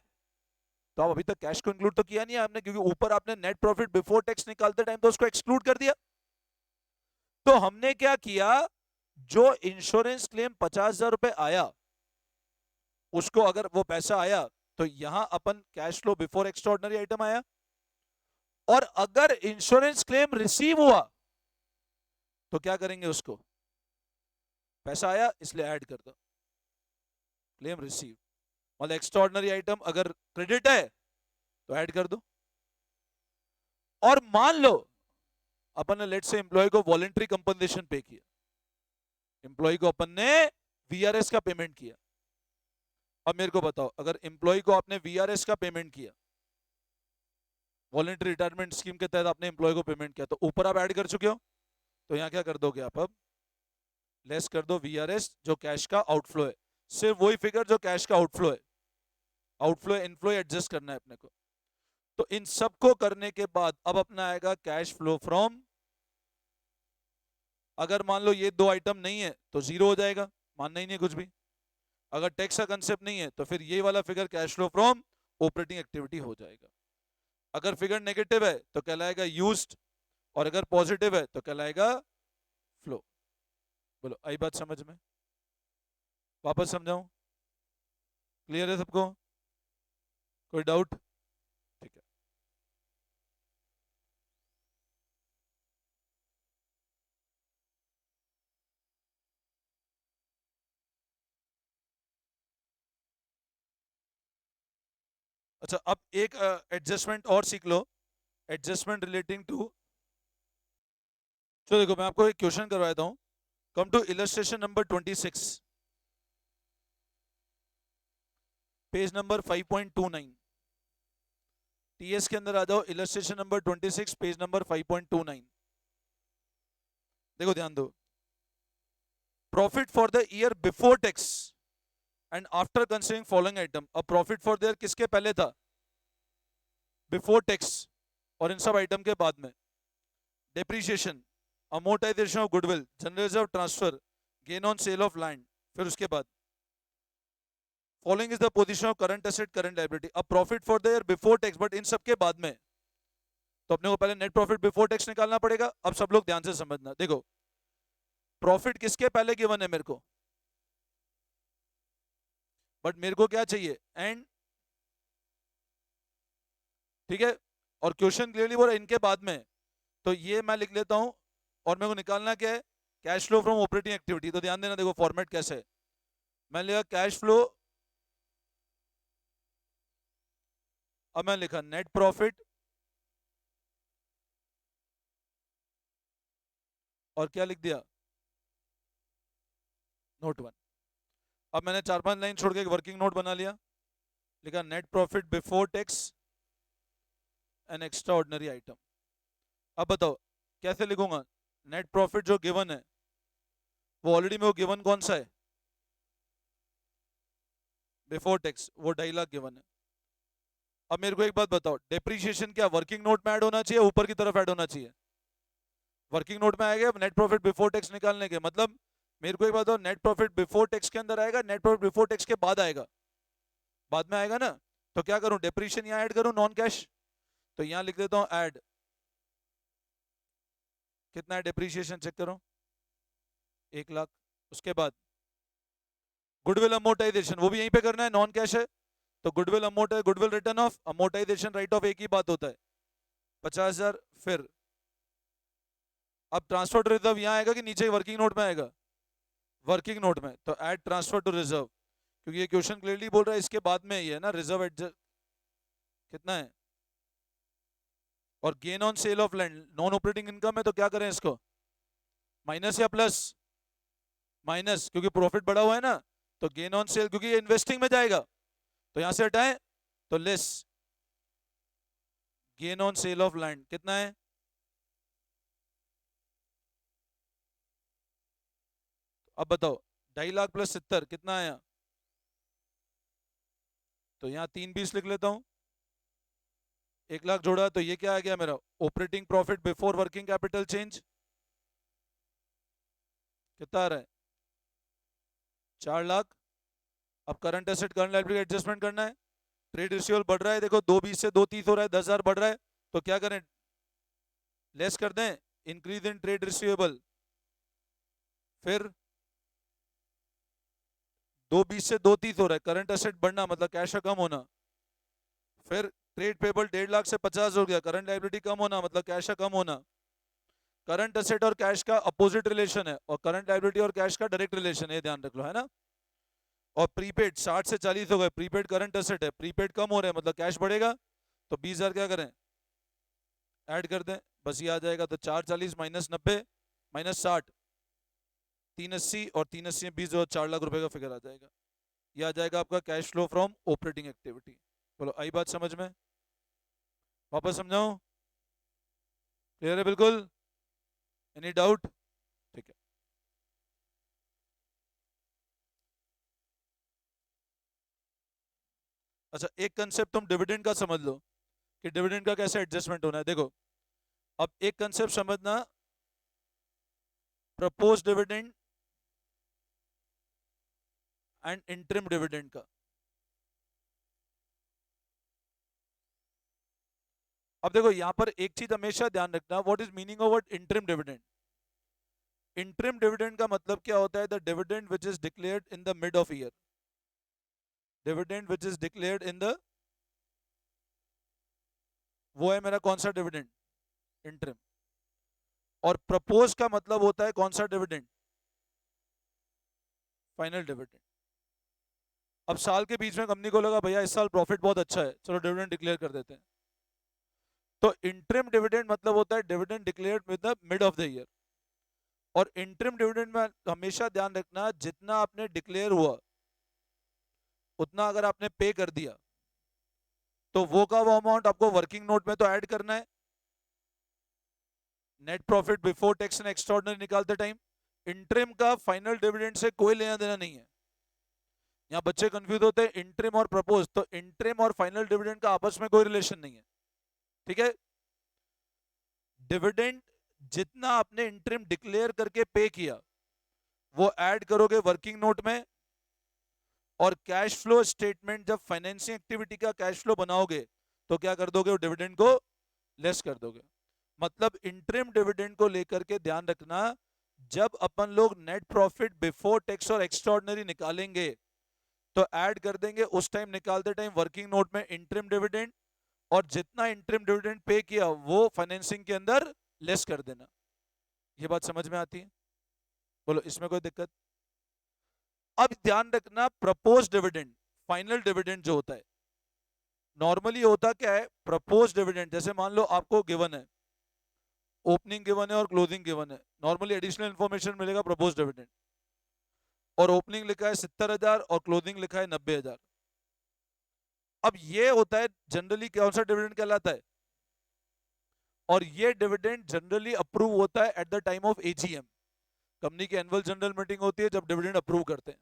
तो आप अभी तक कैश को इंक्लूड तो किया नहीं है आपने, क्योंकि ऊपर आपने नेट प्रॉफिट बिफोर टैक्स निकालते टाइम तो उसको एक्सक्लूड कर दिया। तो हमने क्या किया, जो इंश्योरेंस क्लेम 50,000 रुपए आया, उसको अगर वो पैसा आया तो यहां अपन cash flow before extraordinary item आया, और अगर इंश्योरेंस क्लेम रिसीव हुआ तो क्या करेंगे, उसको पैसा आया इसलिए ऐड कर दो, क्लेम रिसीव, मतलब एक्स्ट्राऑर्डिनरी आइटम अगर क्रेडिट है तो ऐड कर दो। और मान लो अपन ने लेट से एम्प्लॉय को वॉलेंट्री कंपनसेशन पे किया, एम्प्लॉय को अपन ने वीआरएस का पेमेंट किया। अब मेरे को बताओ, अगर एम्प्लॉय को आपने वीआरएस का पेमेंट किया, वॉलेंट्री रिटायरमेंट स्कीम के तहत आपने एम्प्लॉय को पेमेंट किया, तो ऊपर आप ऐड कर चुके हो, तो यहां क्या कर दोगे आप, अब लेस कर दो वीआरएस जो कैश का आउटफ्लो है, सिर्फ वही फिगर जो कैश का आउटफ्लो है, आउटफ्लो इनफ्लो एडजस्ट करना है अपने को। तो इन सबको करने के बाद अब अपना आएगा कैश फ्लो फ्रॉम, अगर मान लो ये दो आइटम नहीं है तो जीरो हो जाएगा, मानना ही नहीं कुछ भी। अगर टैक्स का कंसेप्ट नहीं है तो फिर ये वाला figure cash flow from operating activity हो जाएगा। अगर फिगर नेगेटिव है तो कहलाएगा यूज्ड, और अगर पॉजिटिव है तो कहलाएगा फ्लो। बोलो आई बात समझ में, वापस समझाऊं, क्लियर है सबको, कोई डाउट, ठीक है। अच्छा, अब एक एडजस्टमेंट और सीख लो, एडजस्टमेंट रिलेटिंग टू, चलो देखो मैं आपको एक क्वेश्चन करवाता हूँ। Come to illustration number 26, page number 5.29। TS के अंदर आ जाओ, इलस्ट्रेशन नंबर 26, पेज नंबर 5.29। देखो ध्यान दो, profit for the year before tax and after considering following item. अब प्रॉफिट फॉर द ईयर किसके पहले था? बिफोर टैक्स, और इन सब आइटम के बाद में। Depreciation, amortisation of goodwill, general reserve transfer, gain on sale of land, फिर उसके बाद following is the position of current asset current liability. अब profit for the year before tax, but इन सब के बाद में, तो अपने को पहले नेट प्रॉफिट बिफोर टैक्स निकालना पड़ेगा। अब सब लोग ध्यान से समझना, देखो प्रॉफिट किसके पहले गिवन है मेरे को, बट मेरे को क्या चाहिए? एंड, ठीक है, और क्वेश्चन क्लियरली बोल रहा है इनके बाद में, तो ये मैं लिख लेता हूं। और मेरे को निकालना क्या है? Cash flow from operating activity. तो ध्यान देना, देखो फॉर्मेट कैसे है। मैं लिखा कैश फ्लो, अब मैं लिखा नेट प्रॉफिट, और क्या लिख दिया? Note one. अब मैंने 4-5 लाइन छोड़ के एक वर्किंग नोट बना लिया, लिखा net profit before tax an extra ordinary item. अब बताओ कैसे लिखूंगा? नेट प्रॉफिट जो गिवन है वो ऑलरेडी में, वो गिवन कौन सा है? बिफोर टैक्स, वो 2.5 लाख गिवन है। अब मेरे को एक बात बताओ, डेप्रीशिएशन क्या वर्किंग नोट में ऐड होना चाहिए, ऊपर की तरफ ऐड होना चाहिए? वर्किंग नोट में आएगा नेट प्रॉफिट बिफोर टैक्स निकालने के, मतलब मेरे को एक बात बताओ, नेट प्रॉफिट बिफोर टैक्स के अंदर आएगा, नेट प्रॉफिट बिफोर टैक्स के बाद आएगा? बाद में आएगा ना। तो क्या करूं, डेप्रीशिएशन यहां ऐड करूं नॉन कैश, तो यहां लिख देता हूं ऐड। कितना है डेप्रीशिएशन चेक करो, 1 लाख। उसके बाद गुडविल अमोर्टाइजेशन, वो भी यहीं पे करना है, नॉन कैश है। तो goodwill amortise, goodwill return of, amortisation right of, एक ही बात होता है, 50,000। फिर अब ट्रांसफर टू रिजर्व यहाँ आएगा कि नीचे वर्किंग नोट में आएगा? वर्किंग नोट में, तो ऐड ट्रांसफर टू रिजर्व, क्योंकि ये क्वेश्चन क्लियरली बोल रहा है इसके बाद में ये है ना, रिजर्व एडजस्ट कितना है। और gain on sale of land non operating income है, तो क्या करें इसको, माइनस या प्लस? माइनस, क्योंकि प्रॉफिट बढ़ा हुआ है ना। तो गेन ऑन सेल, क्योंकि ये इन्वेस्टिंग में जाएगा, तो यहां से हटाएं, तो less gain on sale of land कितना है? अब बताओ 2.5 लाख प्लस 70 कितना आया? तो यहाँ 3 20 लिख लेता हूं, 1 लाख जोड़ा, तो ये क्या आ गया मेरा? Operating profit before working capital change कितना आ रहा है? 4 लाख। अब current asset current liability adjustment करना है। ट्रेड रिसीवेबल बढ़ रहा है, देखो 220 से 230 हो रहा है, 10,000 बढ़ रहा है, तो क्या करें? लेस कर दें, इंक्रीज इन ट्रेड रिसीवेबल। फिर 220 से 230 हो रहा है, करंट एसेट बढ़ना मतलब कैश का कम होना। फिर ट्रेड पेबल 1.5 लाख से 50 हो गया, करंट लायबिलिटी कम होना मतलब कैश का कम होना। करंट एसेट और कैश का अपोजिट रिलेशन है, और करंट लायबिलिटी और कैश का डायरेक्ट रिलेशन है, ध्यान रख लो, है ना। और प्रीपेड 60 से 40 हो गए, प्रीपेड करंट एसेट है, प्रीपेड कम हो रहे हैं मतलब कैश बढ़ेगा। तो 20,000 क्या करें, ऐड कर दें, बस ये आ जाएगा। तो 440 माइनस 90 माइनस 60, 380, और 380 में 20 और 4 लाख रुपए का फिगर आ जाएगा। ये आ जाएगा आपका cash flow from operating activity. बोलो आई बात समझ में? वापस समझाऊं? क्लियर है बिल्कुल? Any doubt? ठीक है। अच्छा, एक कंसेप्ट तुम डिविडेंड का समझ लो कि डिविडेंड का कैसे एडजस्टमेंट होना है। देखो अब एक कंसेप्ट समझना, propose dividend and interim dividend का। अब देखो यहां पर एक चीज हमेशा ध्यान रखना, what is meaning of what interim dividend. Interim dividend का मतलब क्या होता है? The dividend which is declared in the mid of year, dividend which is declared in the, वो है मेरा कौन सा डिविडेंड? इंटरिम। और प्रपोज का मतलब होता है कौन सा डिविडेंड? Final dividend. अब साल के बीच में कंपनी को लगा भैया इस साल प्रॉफिट बहुत अच्छा है, चलो डिविडेंड डिक्लेयर कर देते हैं। तो इंटरिम डिविडेंड मतलब होता है dividend declared with the mid of the year. और इंटरिम डिविडेंड में हमेशा ध्यान रखना, जितना आपने डिक्लेयर हुआ उतना अगर आपने पे कर दिया तो वो का वो अमाउंट आपको वर्किंग नोट में तो ऐड करना है net profit before tax and extraordinary निकालते टाइम। इंटरिम का फाइनल डिविडेंड से कोई लेना देना नहीं है। यहाँ बच्चे कंफ्यूज होते हैं इंटरिम और प्रपोज, तो इंटरिम और फाइनल डिविडेंड का आपस में कोई रिलेशन नहीं है, ठीक है। डिविडेंड जितना आपने इंटरिम डिक्लेयर करके पे किया वो ऐड करोगे वर्किंग नोट में, और कैश फ्लो स्टेटमेंट जब फाइनेंसिंग एक्टिविटी का कैश फ्लो बनाओगे तो क्या कर दोगे, वो डिविडेंड को लेस कर दोगे। मतलब इंटरिम डिविडेंड को लेकर के ध्यान रखना, जब अपन लोग नेट प्रॉफिट बिफोर टैक्स और एक्स्ट्राऑर्डिनरी निकालेंगे तो ऐड कर देंगे उस टाइम, निकालते टाइम वर्किंग नोट में इंटरिम डिविडेंड, और जितना इंटरिम डिविडेंड पे किया वो फाइनेंसिंग के अंदर लेस कर देना। ये बात समझ में आती है? बोलो इसमें कोई दिक्कत? अब ध्यान रखना, प्रपोज डिविडेंड फाइनल डिविडेंड जो होता है, नॉर्मली होता क्या है, प्रपोज डिविडेंड जैसे मान लो आपको गिवन है, ओपनिंग गिवन है और क्लोजिंग गिवन है, नॉर्मली एडिशनल इंफॉर्मेशन मिलेगा प्रपोज डिविडेंड, और ओपनिंग लिखा है 70,000 और क्लोजिंग लिखा है 90,000। अब ये होता है जनरली कौन सा डिविडेंड कहलाता है, और ये डिविडेंड जनरली अप्रूव होता है at the time of AGM. Company की एनुअल जनरल मीटिंग होती है जब डिविडेंड अप्रूव करते हैं।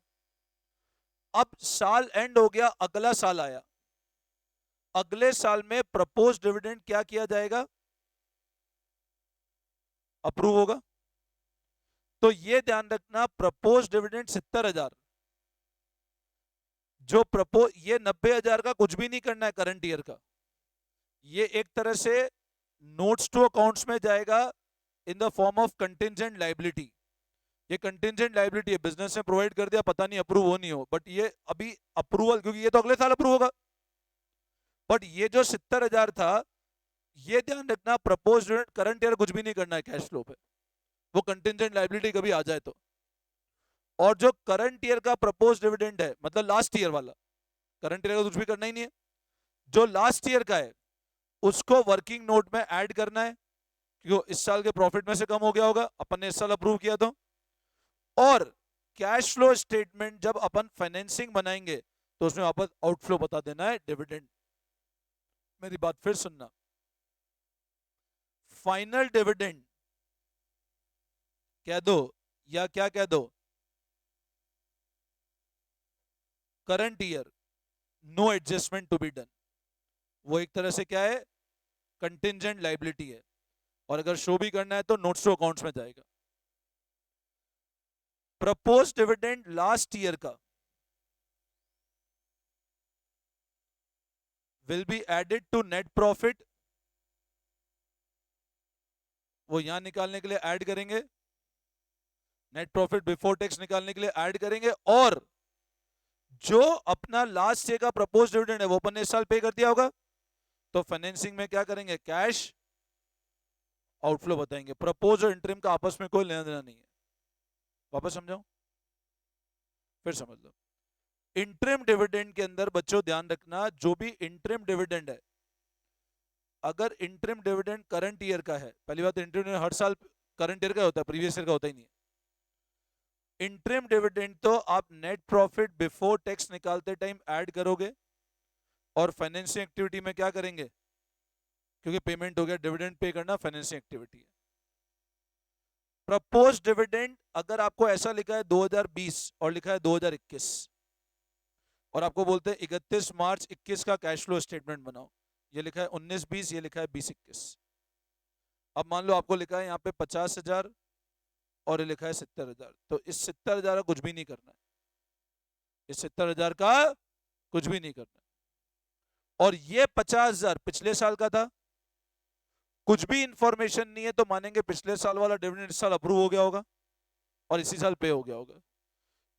अब साल एंड हो गया, अगला साल आया, अगले साल में प्रपोज डिविडेंड क्या किया जाएगा, अप्रूव होगा। तो ये ध्यान रखना, प्रपोज डिविडेंड 70,000, जो प्रपोज, ये 90,000 का कुछ भी नहीं करना है करंट ईयर का, ये एक तरह से नोट्स टू अकाउंट्स में जाएगा in the form of contingent liability. ये कंटिंजेंट लायबिलिटी है, बिजनेस ने प्रोवाइड कर दिया, पता नहीं अप्रूव हो नहीं हो, बट ये अभी अप्रूवल, क्योंकि ये तो अगले साल अप्रूव होगा। बट ये जो 70,000 था, ये ध्यान रखना प्रपोज करंट ईयर कुछ भी नहीं करना है कैश फ्लो पे, वो कंटिंजेंट लायबिलिटी कभी आ जाए तो। और जो करंट ईयर का प्रपोज डिविडेंड है, मतलब लास्ट ईयर वाला, करंट ईयर का कुछ भी करना ही नहीं है, जो लास्ट ईयर का है उसको वर्किंग नोट में ऐड करना है, क्योंकि इस साल के प्रॉफिट में से कम हो गया होगा, अपन ने इस साल अप्रूव किया तो। और कैश फ्लो स्टेटमेंट जब अपन फाइनेंसिंग बनाएंगे तो उसमें वापस आउटफ्लो बता देना है डिविडेंड। मेरी बात फिर सुनना, फाइनल डिविडेंड कह दो या क्या कह दो, current year no adjustment to be done, वो एक तरह से क्या है, कंटिंजेंट लायबिलिटी है, और अगर शो भी करना है तो नोट्स टू अकाउंट्स में जाएगा। प्रपोज डिविडेंड लास्ट ईयर का will be added to net profit, वो यहां निकालने के लिए ऐड करेंगे, नेट प्रॉफिट बिफोर टैक्स निकालने के लिए ऐड करेंगे, और जो अपना लास्ट ईयर का प्रपोज डिविडेंड है वो अपन ने इस साल पे कर दिया होगा, तो फाइनेंसिंग में क्या करेंगे, कैश आउटफ्लो बताएंगे। प्रपोज और इंटरिम का आपस में कोई लेना देना नहीं है। वापस समझाऊं, फिर समझ लो। इंटरिम डिविडेंड के अंदर बच्चों ध्यान रखना, जो भी इंटरिम डिविडेंड है, अगर इंटरिम डिविडेंड करंट ईयर का है, पहली बात इंटरिम डिविडेंड हर साल करंट ईयर का होता है, प्रीवियस ईयर का होता ही नहीं है। इंटरिम डिविडेंड तो आप नेट प्रॉफिट बिफोर टैक्स निकालते टाइम ऐड करोगे, और फाइनेंसिंग एक्टिविटी में क्या करेंगे, क्योंकि पेमेंट हो गया, डिविडेंड पे करना फाइनेंसिंग एक्टिविटी है। प्रपोज डिविडेंड अगर आपको ऐसा लिखा है 2020 और लिखा है 2021, और आपको बोलते हैं 31 मार्च 21 का कैश फ्लो स्टेटमेंट बनाओ, ये लिखा है 19-20, ये लिखा है 20-21। अब मान लो आपको लिखा है यहाँ पे 50,000 और ये लिखा है 70,000, तो इस 70,000 का कुछ भी नहीं करना है, इस 70,000 का कुछ भी नहीं करना है। और ये 50,000 पिछले साल का था, कुछ भी इंफॉर्मेशन नहीं है तो मानेंगे पिछले साल वाला डिविडेंड इस साल अप्रूव हो गया होगा और इसी साल पे हो गया होगा,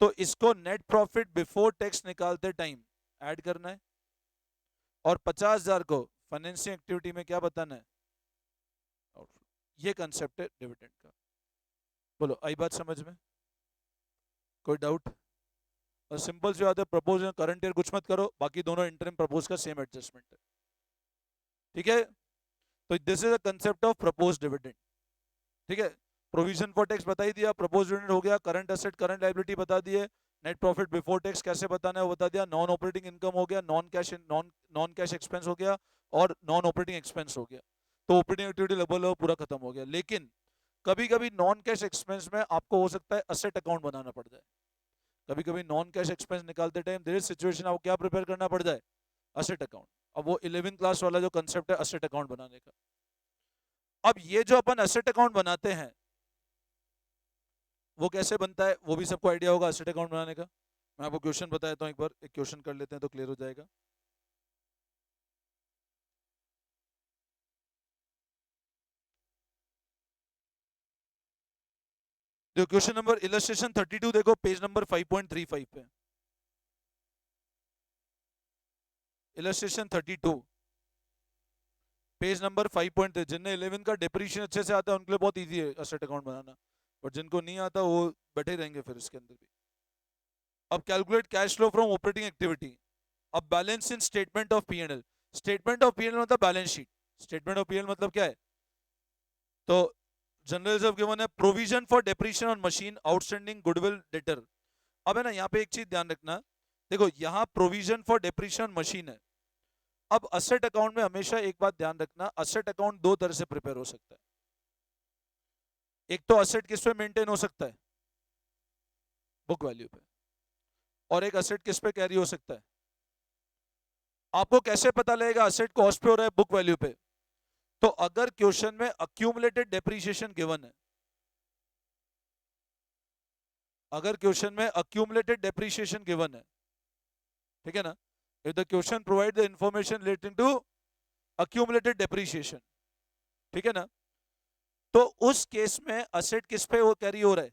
तो इसको नेट प्रॉफिट बिफोर टैक्स निकालते टाइम ऐड करना है, और 50,000 को फाइनेंसिंग एक्टिविटी में क्या बताना है, आउटफ्लो। ये कंसेप्ट है डिविडेंड का। बोलो आई बात समझ में, कोई डाउट? और सिंपल सी बात है, प्रपोज करंट ईयर कुछ मत करो, बाकी दोनों इंटरिम प्रपोज का सेम एडजस्टमेंट है, ठीक है। तो this is a concept of propose dividend, ठीक है। प्रोविजन फॉर टैक्स बता ही दिया, प्रपोज डिविडेंड हो गया, करंट एसेट करंट लायबिलिटी बता दिए, नेट प्रॉफिट बिफोर टैक्स कैसे बताना है वो बता दिया, नॉन ऑपरेटिंग इनकम हो गया, नॉन कैश एक्सपेंस हो गया, और नॉन ऑपरेटिंग एक्सपेंस हो गया। तो ऑपरेटिंग एक्टिविटी लगभग पूरा खत्म हो गया। लेकिन कभी कभी नॉन कैश एक्सपेंस में आपको हो सकता है असेट अकाउंट बनाना पड़ जाए। कभी कभी नॉन कैश एक्सपेंस निकालते टाइम देयर इज सिचुएशन आपको क्या प्रिपेयर करना पड़ जाए, असेट अकाउंट। अब वो 11th क्लास वाला जो कंसेप्ट है असेट अकाउंट बनाने का। अब ये जो अपन असेट अकाउंट बनाते हैं वो कैसे बनता है वो भी सबको आइडिया होगा असेट अकाउंट बनाने का। मैं आपको क्वेश्चन बताता हूँ, एक बार एक क्वेश्चन कर लेते हैं तो क्लियर हो जाएगा। देखो क्वेश्चन नंबर इलस्ट्रेशन 32 देखो पेज नंबर 5.35 पे, इलस्ट्रेशन 32 पेज नंबर 5.3। जिनने 11 का डेप्रिशिएशन अच्छे से आता है उनके लिए बहुत इजी है असेट अकाउंट बनाना, और जिनको नहीं आता वो बैठे रहेंगे फिर इसके अंदर भी। अब calculate cash flow from operating activity. अब balance in statement of PNL. Statement of PNL मतलब balance sheet. Statement of PNL मतलब क्या है, तो जनरल रिजर्व गिवन है, provision for depreciation on machine, outstanding goodwill debtor. अब है ना यहाँ पे एक चीज ध्यान रखना, देखो यहाँ provision for depreciation on machine है। अब असेट अकाउंट में हमेशा एक बात ध्यान रखना, असेट अकाउंट दो तरह से प्रिपेयर हो सकता है। एक तो असेट किस पे मेंटेन हो सकता है, बुक वैल्यू पे, और एक असेट किस पे कैरी हो सकता है। आपको कैसे पता लगेगा असेट कॉस्ट पे हो रहा है बुक वैल्यू पे, तो अगर क्वेश्चन में अक्यूमुलेटेड डेप्रिसिएशन गिवन है, अगर क्वेश्चन में अक्यूमुलेटेड डेप्रिसिएशन गिवन है, ठीक है ना, if the question provide the information relating to accumulated depreciation, ठीक है ना, तो उस केस में असेट किस पे वो कैरी हो रहा है,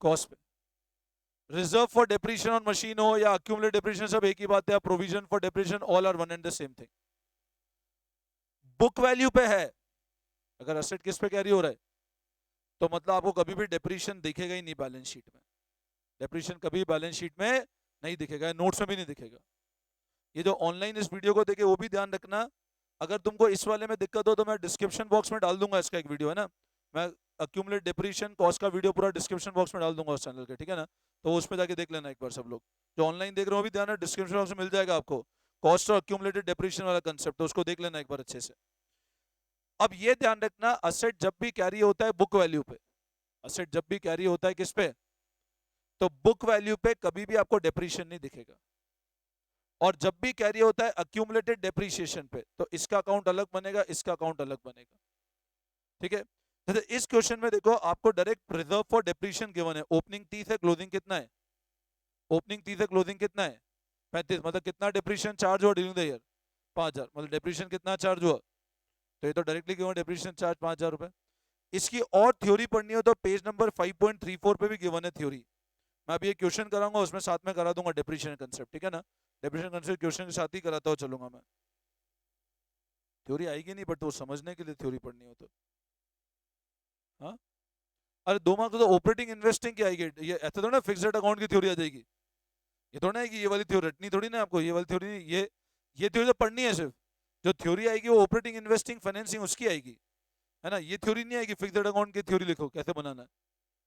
कॉस्ट पे। Reserve for depreciation on machine हो या अक्यूमुलेटेड डेप्रिसिएशन सब एक ही बात है, provision for depreciation all are one and the same thing. Book value पे है, अगर असेट किस पे कैरी हो रहा है, तो मतलब आपको कभी भी डेप्रिसिएशन दिखेगा ही नहीं बैलेंस शीट में। डेप्रिसिएशन कभी बैलेंस शीट में नहीं दिखेगा, नोट्स में भी नहीं दिखेगा। ये जो ऑनलाइन इस वीडियो को देखे वो भी ध्यान रखना, अगर तुमको इस वाले में दिक्कत हो तो मैं डिस्क्रिप्शन बॉक्स में डाल दूंगा, इसका एक वीडियो है ना, मैं अक्यूमुलेट डेप्रिसिएशन कॉस्ट का वीडियो पूरा डिस्क्रिप्शन बॉक्स में डाल दूंगा उस चैनल के, ठीक है ना। तो उस पर जाके देख लेना एक बार सब लोग, जो ऑनलाइन देख रहे हो भी ध्यान है, डिस्क्रिप्शन बॉक्स में मिल जाएगा आपको कॉस्ट और अक्यूमुलेटेड डेप्रिसिएशन वाला कंसेप्ट, तो उसको देख लेना एक बार अच्छे से। अब ये ध्यान रखना, असेट जब भी कैरी होता है बुक वैल्यू पे, असेट जब भी कैरी होता है किस पे, तो बुक वैल्यू पे कभी भी आपको डेप्रिसिएशन नहीं दिखेगा। और जब भी कैरी होता है अक्यूमुलेटेड डेप्रिसिएशन पे, तो इसका अकाउंट अलग बनेगा, इसका अकाउंट अलग बनेगा, ठीक है। तो इस क्वेश्चन में देखो आपको direct reserve for depreciation given है, ओपनिंग 30 है, क्लोजिंग कितना है, ओपनिंग 30 है, क्लोजिंग कितना है 35, मतलब कितना डेप्रिसिएशन चार्ज हुआ ड्यूरिंग द ईयर 5000, मतलब डेप्रिसिएशन कितना चार्ज हुआ, तो ये तो डायरेक्टली गिवन डेप्रिसिएशन चार्ज 5000 रुपए। इसकी और थ्योरी पढ़नी हो तो पेज नंबर 5.34 पे भी गिवन है थ्योरी, मैं अभी एक क्वेश्चन कराऊंगा उसमें साथ में करा दूंगा डेप्रिसिएशन कंसेप्ट, ठीक है ना। डेप्रिसिएशन कंसेप्ट क्वेश्चन के साथ ही कराता हुआ चलूंगा मैं, थ्योरी आएगी नहीं बट वो समझने के लिए थ्योरी पढ़नी हो तो। हाँ, अरे 2 मार्क्स तो ऑपरेटिंग इन्वेस्टिंग की आएगी, ये ऐसा थोड़ा ना फिक्स्ड अकाउंट की थ्योरी आ जाएगी, ये थोड़ा है कि ये वाली थ्योरी रटनी थोड़ी ना आपको, ये वाली थ्योरी ये थ्योरी तो पढ़नी है सिर्फ, जो थ्योरी आएगी वो ऑपरेटिंग इन्वेस्टिंग फाइनेंसिंग उसकी आएगी, है ना। ये थ्योरी नहीं आएगी फिक्स्ड अकाउंट की थ्योरी लिखो कैसे बनाना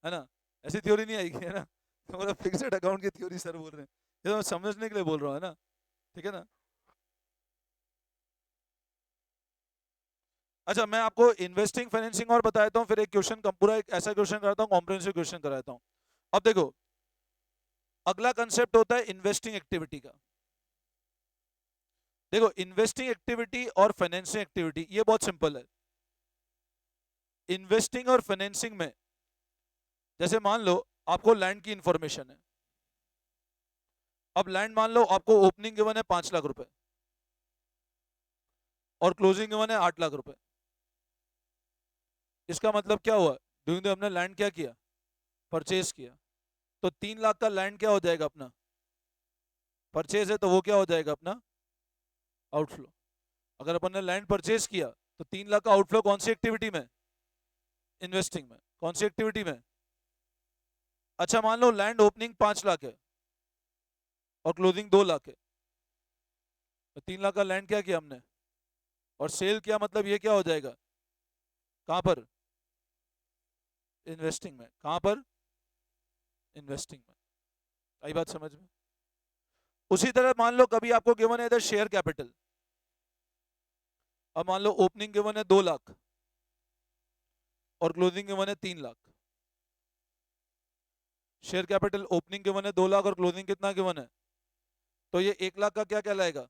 है ना, ऐसी थ्योरी नहीं आएगी, है ना। तो मतलब फिक्स्ड अकाउंट की थ्योरी सर बोल रहे हैं, ये तो मैं समझने के लिए बोल रहा हूँ, है ना, ठीक है ना। अच्छा मैं आपको इन्वेस्टिंग फाइनेंसिंग और बताता हूँ, फिर एक क्वेश्चन पूरा एक ऐसा क्वेश्चन कराता हूँ, कॉम्प्रिहेंसिव क्वेश्चन कराता हूँ। अब देखो अगला कंसेप्ट होता है इन्वेस्टिंग एक्टिविटी का। देखो इन्वेस्टिंग एक्टिविटी और फाइनेंसिंग एक्टिविटी ये बहुत सिंपल है। इन्वेस्टिंग और फाइनेंसिंग में जैसे मान लो आपको लैंड की इंफॉर्मेशन है, अब लैंड मान लो आपको ओपनिंग गिवन है 5 लाख रुपए और क्लोजिंग गिवन है 8 लाख रुपए। इसका मतलब क्या हुआ, ड्यूरिंग द हमने लैंड क्या किया, परचेज किया, तो 3 लाख का लैंड क्या हो जाएगा अपना, परचेज है तो वो क्या हो जाएगा अपना आउटफ्लो। अगर अपन ने लैंड परचेज किया तो 3 लाख का आउटफ्लो कौन सी एक्टिविटी में, इन्वेस्टिंग में, कौन सी एक्टिविटी में। अच्छा मान लो लैंड ओपनिंग 5 लाख है, और क्लोजिंग 2 लाख है, तो 3 लाख का लैंड क्या किया हमने और सेल किया, मतलब ये क्या हो जाएगा, कहां पर, इन्वेस्टिंग में, कहां पर, इन्वेस्टिंग में। आई बात समझ में। उसी तरह मान लो कभी आपको गिवन है इधर शेयर कैपिटल, अब मान लो ओपनिंग गिवन है 2 लाख और क्लोजिंग गिवन है 3 lakh. Share capital opening given है 2 लाख और क्लोजिंग कितना गिवन है, तो ये 1 लाख का क्या कहलाएगा,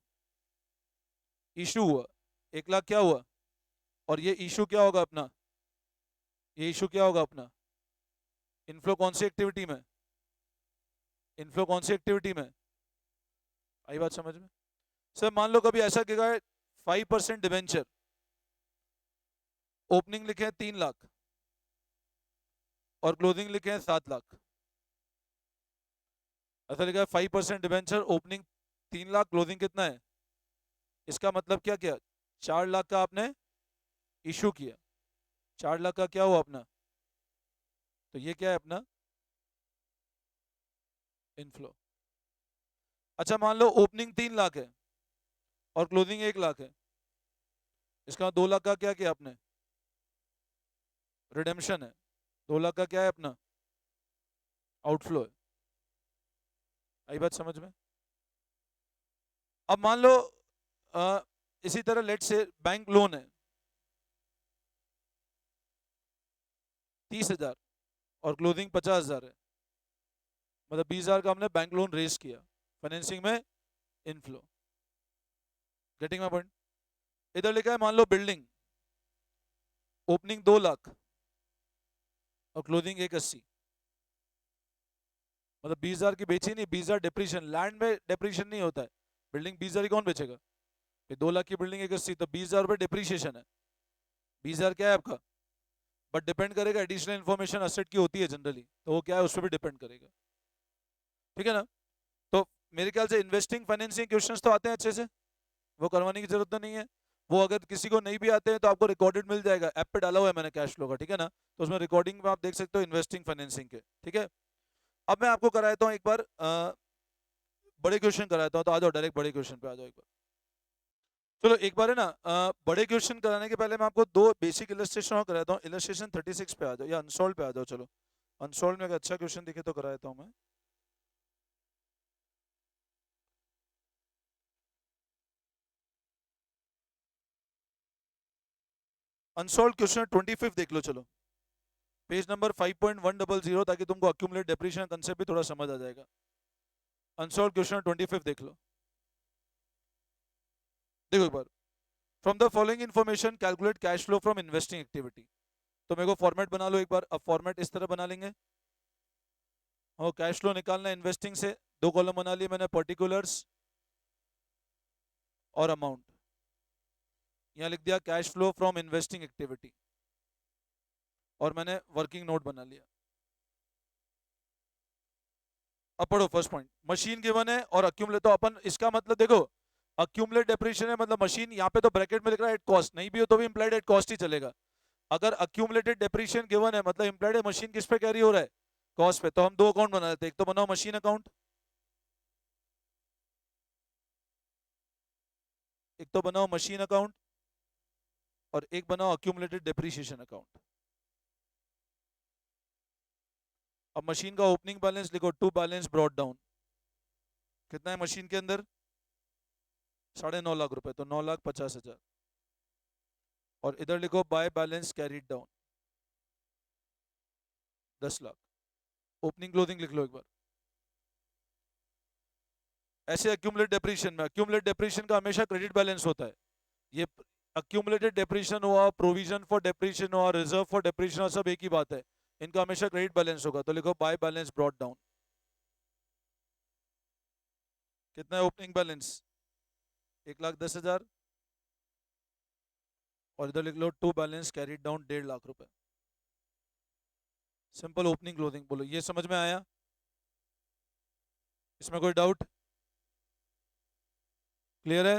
इशू हुआ, 1 लाख क्या हुआ, और ये इशू क्या होगा अपना, ये इशू क्या होगा अपना, इनफ्लो कौन सी एक्टिविटी में, इनफ्लो कौन सी एक्टिविटी में। आई बात समझ में। सर मान लो कभी ऐसा क्या है 5% डिवेंचर, ओपनिंग लिखे हैं 3 लाख और क्लोजिंग लिखे हैं 7 लाख। ऐसा लिखा है 5% डिवेंचर, ओपनिंग 3 लाख, क्लोजिंग कितना है, इसका मतलब क्या किया, 4 लाख का आपने इशू किया, 4 लाख का क्या हुआ अपना, तो ये क्या है अपना इनफ्लो। अच्छा मान लो ओपनिंग 3 लाख है और क्लोजिंग 1 लाख है, इसका 2 लाख का क्या किया आपने, रिडेम्पशन है, 2 लाख का क्या है अपना आउटफ्लो है। आई बात समझ में। अब मान लो इसी तरह लेट से बैंक लोन है 30,000 और क्लोजिंग 50,000 है, मतलब 20,000 का हमने बैंक लोन रेज किया, फाइनेंसिंग में इनफ्लो। Getting my point. इधर लिखा है मान लो बिल्डिंग, ओपनिंग 2 लाख और क्लोजिंग 180, मतलब 20,000 की बेची नहीं, 20,000 डिप्रीशियन, लैंड में डिप्रीशियन नहीं होता है, बिल्डिंग 20,000 की कौन बेचेगा, 2 लाख की बिल्डिंग 180, तो 20,000 रुपये डिप्रीशिएशन है, 20,000 क्या है आपका, बट डिपेंड करेगा, एडिशनल इन्फॉर्मेशन असेट की होती है जनरली, तो वो क्या है उस पर भी डिपेंड करेगा, ठीक है ना। तो मेरे ख्याल से इन्वेस्टिंग फाइनेंसिंग क्वेश्चंस तो आते हैं अच्छे से, वो करवाने की जरूरत तो नहीं है। वो अगर किसी को नहीं भी आते हैं तो आपको रिकॉर्डेड मिल जाएगा, ऐप पे डाला हुआ है मैंने कैश फ्लो का, ठीक है ना, तो उसमें रिकॉर्डिंग में आप देख सकते हो इन्वेस्टिंग फाइनेंसिंग के, ठीक है। अब मैं आपको कराता हूँ एक बार बड़े क्वेश्चन कराता हूँ, तो आ जाओ डायरेक्ट बड़े क्वेश्चन पे आ जाओ एक बार। चलो एक बार है ना बड़े क्वेश्चन कराने के पहले मैं आपको 2 बेसिक इलस्ट्रेशन और कराता हूँ। इलस्ट्रेशन 36 पे आ जाओ या अनसॉल्व पे आ जाओ, चलो अनसॉल्व में अगर अच्छा क्वेश्चन दिखे तो कराता हूँ मैं। अनसॉल्व क्वेश्चन 25 देख लो, चलो पेज नंबर 5.100, ताकि तुमको अक्यूमुलेट डेप्रिसिएशन कंसेप्ट भी थोड़ा समझ आ जाएगा। अनसॉल्व क्वेश्चन 25 देख लो, देखो एक बार। From the following information calculate cash flow from investing activity. तो मेरे को फॉर्मेट बना लो एक बार। अब फॉर्मेट इस तरह बना लेंगे, और कैश फ्लो निकालना है इन्वेस्टिंग से, 2 कॉलम बना लिए मैंने, पर्टिकुलर्स और अमाउंट। यहाँ लिख दिया cash flow from investing activity, और मैंने वर्किंग नोट बना लिया। अब पढ़ो फर्स्ट पॉइंट, मशीन गिवन है और अक्यूमुलेट, तो अपन इसका मतलब देखो, अक्यूमुलेट डेप्रिसिएशन है मतलब मशीन, यहाँ पे तो ब्रैकेट में लिख रहा है एट कॉस्ट, नहीं भी हो तो भी इंप्लाइड एट कॉस्ट ही चलेगा। अगर अक्यूमुलेटेड डेप्रिसिएशन गिवन है मतलब इंप्लाइड है मशीन किस पे कैरी हो रहा है, कॉस्ट पे, तो हम 2 अकाउंट बना लेते हैं, एक तो बनाओ मशीन अकाउंट, एक तो बनाओ मशीन अकाउंट और एक बनाओ अक्यूमुलेटेड डेप्रिसिएशन अकाउंट। अब मशीन का ओपनिंग बैलेंस लिखो, टू बैलेंस ब्रॉट डाउन, कितना है मशीन के अंदर, 9.5 लाख रुपए, तो 9,50,000। और इधर लिखो by balance carried down, 10 lakh. Opening closing लिख लो एक बार। ऐसे अक्यूमुलेट डेप्रिसिएशन में, अक्यूमुलेट डेप्रिसिएशन का हमेशा क्रेडिट बैलेंस होता है। ये अक्यूमुलेटेड डेप्रिसिएशन हुआ, प्रोविजन फॉर डेप्रिसिएशन हुआ, रिजर्व फॉर डेप्रिसिएशन हुआ, सब एक ही बात है, इनका हमेशा क्रेडिट बैलेंस होगा। तो लिखो बाय बैलेंस ब्रॉट डाउन, कितना है ओपनिंग बैलेंस, 1,10,000, और इधर लिख लो to balance carried down 1.5 lakh रुपए। सिंपल ओपनिंग क्लोजिंग, बोलो ये समझ में आया, इसमें कोई डाउट, क्लियर है।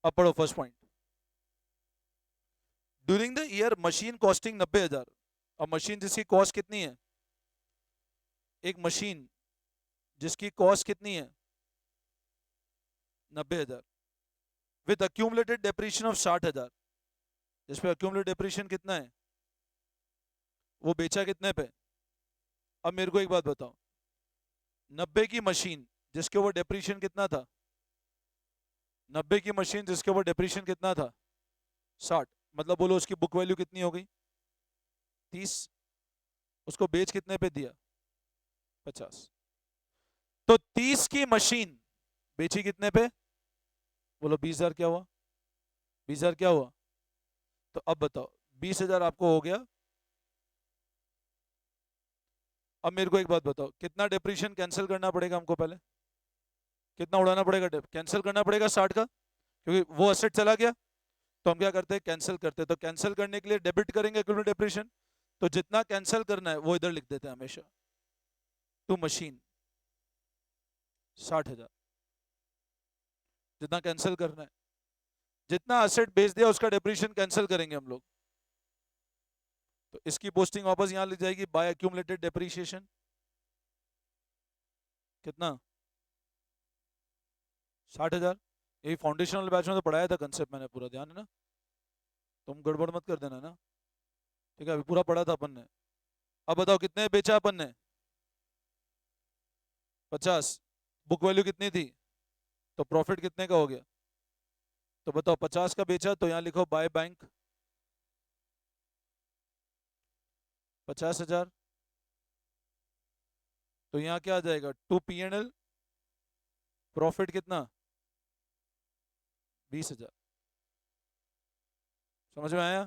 अब पढ़ो first point, during the year machine costing 90,000। अब मशीन जिसकी कॉस्ट कितनी है, एक मशीन जिसकी कॉस्ट कितनी है 90,000 विद अक्यूमुलेटेड डेप्रिशिएशन ऑफ 60,000, जिस पे अक्यूमुलेटेड डेप्रिशिएशन कितना है, वो बेचा कितने पे? अब मेरे को एक बात बताओ, 90 की मशीन जिसके ऊपर डेप्रिशिएशन कितना था, 90 की मशीन जिसके ऊपर डेप्रिशिएशन कितना था, 60, मतलब बोलो उसकी बुक वैल्यू कितनी हो गई, 30, उसको बेच कितने पे दिया, 50, तो 30 की मशीन बेची कितने पे, बोलो 20,000, क्या हुआ, 20,000 क्या हुआ, तो अब बताओ 20,000 आपको हो गया। अब मेरे को एक बात बताओ, कितना डेप्रिशिएशन कैंसिल करना पड़ेगा हमको पहले, कितना उड़ाना पड़ेगा, कैंसिल करना पड़ेगा 60 का, क्योंकि वो असेट चला गया, तो हम क्या करते हैं, कैंसिल करते हैं, तो कैंसिल करने के लिए डेबिट करेंगे एक्यूमुलेटेड डेप्रिशिएशन, तो जितना कैंसिल करना है वो इधर लिख देते हैं हमेशा, टू मशीन 60,000, जितना कैंसिल करना है, जितना असेट बेच दिया उसका डेप्रिशिएशन कैंसिल करेंगे हम लोग, तो इसकी पोस्टिंग वापस यहां लिख जाएगी, बाय एक्यूमुलेटेड डेप्रिशिएशन, कितना, 60,000। यही फाउंडेशनल बैच में तो पढ़ाया था कंसेप्ट मैंने, पूरा ध्यान है ना, तुम गड़बड़ मत कर देना ना, ठीक है, अभी पूरा पढ़ा था अपन ने। अब बताओ कितने बेचा अपन ने, 50, बुक वैल्यू कितनी थी, तो प्रॉफिट कितने का हो गया, तो बताओ 50 का बेचा, तो यहां लिखो बाय बैंक 50,000, तो यहां क्या आ जाएगा, टू P&L, प्रॉफिट कितना, 20,000, समझ में आया।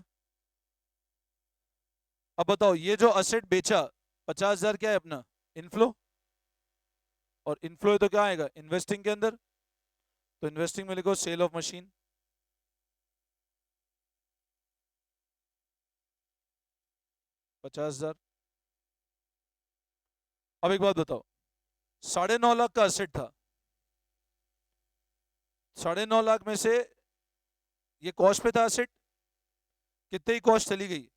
अब बताओ ये जो असेट बेचा 50,000 क्या है अपना, इनफ्लो, और इनफ्लो है तो क्या आएगा, इन्वेस्टिंग के अंदर, तो इन्वेस्टिंग में लिखो सेल ऑफ मशीन, 50,000। अब एक बात बताओ, 9.5 लाख का असेट था, 9.5 लाख में से ये कॉस्ट पे था असेट, कितने ही कॉस्ट चली गई,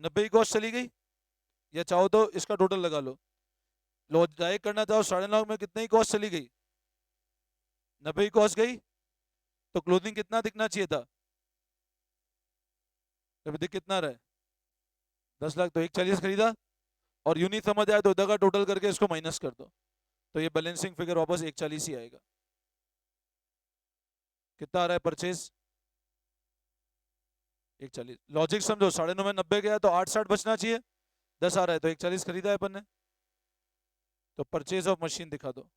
90 ही कॉस्ट चली गई, या चाहो तो इसका टोटल लगा लो, लो डायरेक्ट करना चाहो, 9.5 लाख में कितने ही कॉस्ट चली गई, 90 ही कॉस्ट गई, तो क्लोजिंग कितना दिखना चाहिए था, तो दिख कितना रहा है, 10 लाख, तो 140 खरीदा, और यूनिट समझ आए तो उधर का टोटल करके इसको माइनस कर दो, तो ये बैलेंसिंग फिगर वापस 140 ही आएगा। कितना आ रहा है परचेज, 140, लॉजिक समझो, 9.5 में 90 गया तो 860 बचना चाहिए, 10 आ रहा है तो 140 खरीदा है अपन ने, तो परचेज ऑफ मशीन दिखा दो,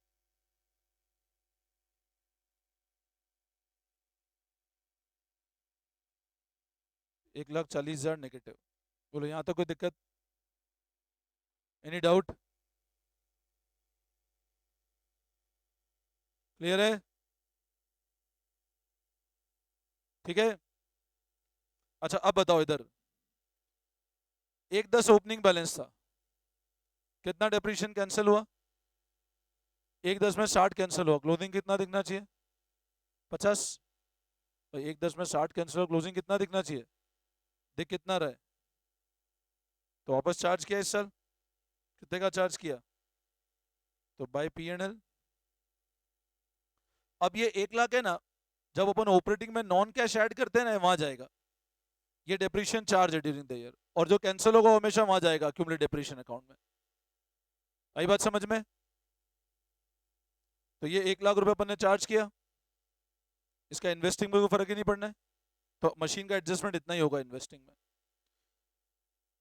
$1,40,000 नेगेटिव, बोलो यहां तक कोई दिक्कत, एनी डाउट, क्लियर है, ठीक है। अच्छा अब बताओ इधर, 1,10 ओपनिंग बैलेंस था, कितना डेप्रिशिएशन कैंसिल हुआ, 1,10 में 60 कैंसिल हुआ, क्लोजिंग कितना दिखना चाहिए, 50, तो 1,10 में 60 कैंसिल हुआ, क्लोजिंग कितना दिखना चाहिए, दिख कितना रहा है, तो वापस चार्ज किया इस साल, कितने का चार्ज किया, तो बाय P&L। अब ये 1 लाख है ना, जब अपन ऑपरेटिंग में नॉन कैश ऐड करते हैं ना, वहां जाएगा, ये डेप्रिशिएशन चार्ज है ड्यूरिंग द ईयर, और जो कैंसिल होगा हमेशा वहां जाएगा क्यूमुलेटिव डेप्रिशिएशन अकाउंट में, आई बात समझ में। तो ये 1 लाख रुपए अपन ने चार्ज किया, इसका इन्वेस्टिंग में कोई फर्क ही नहीं पड़ना है, तो मशीन का एडजस्टमेंट इतना ही होगा इन्वेस्टिंग में।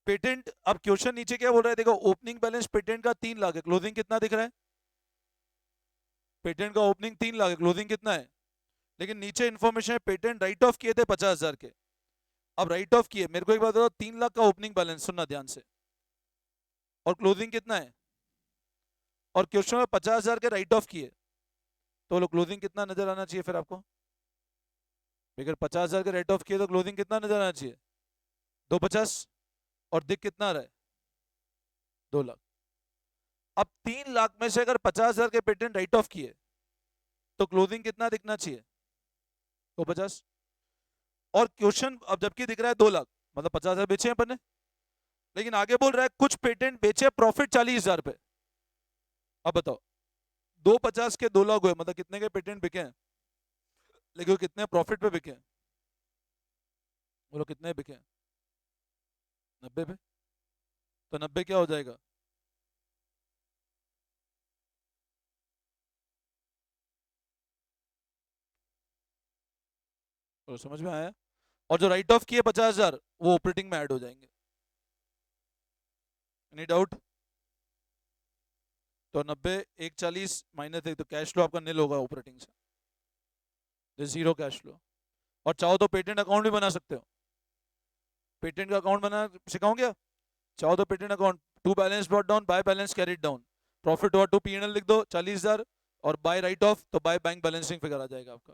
पेटेंट, अब क्वेश्चन नीचे क्या बोल रहा है देखो, ओपनिंग बैलेंस पेटेंट का 3 लाख है, क्लोजिंग कितना दिख रहा है, पेटेंट का ओपनिंग 3 लाख है, क्लोजिंग कितना है, लेकिन नीचे इन्फॉर्मेशन है पेटेंट राइट ऑफ किए थे 50,000 के, अब राइट ऑफ किए, मेरे को एक बात बताओ, 3 लाख का ओपनिंग बैलेंस, सुनना ध्यान से, और क्लोजिंग कितना है, और क्वेश्चन में 50,000 के राइट ऑफ किए, तो क्लोजिंग कितना नजर आना चाहिए फिर आपको, अगर 50,000 के राइट ऑफ किए तो क्लोजिंग कितना नजर आना चाहिए, 250, और दिख कितना रहा है, 2 लाख। अब 3 लाख में से अगर 50,000 के पेटेंट राइट ऑफ किए, तो क्लोजिंग कितना दिखना चाहिए, 250, और क्वेश्चन अब जबकि दिख रहा है 2 लाख, मतलब 50,000 बेचे हैं अपन ने, लेकिन आगे बोल रहा है कुछ पेटेंट बेचे प्रॉफिट 40,000 पे, अब बताओ 250 के 2 लाख हुए, मतलब कितने के पेटेंट बिके हैं, लेकिन वो कितने प्रॉफिट पे बिके? बोलो कितने बिके? 90 पे। तो 90 क्या हो जाएगा? बोलो समझ में आया? और जो राइट ऑफ किए 50,000 वो ऑपरेटिंग में ऐड हो जाएंगे। Any doubt? तो 90 140 माइनस 1, तो कैश फ्लो आपका नील होगा ऑपरेटिंग से, जीरो कैश फ्लो। और चाहो तो पेटेंट अकाउंट भी बना सकते हो। पेटेंट का अकाउंट बना सिखाऊं क्या? चाहो तो patent account, to balance brought down by balance carried down, profit हुआ टू P&L लिख दो 40,000, और बाय राइट ऑफ तो बाय बैंक बैलेंसिंग फिगर आ जाएगा आपका।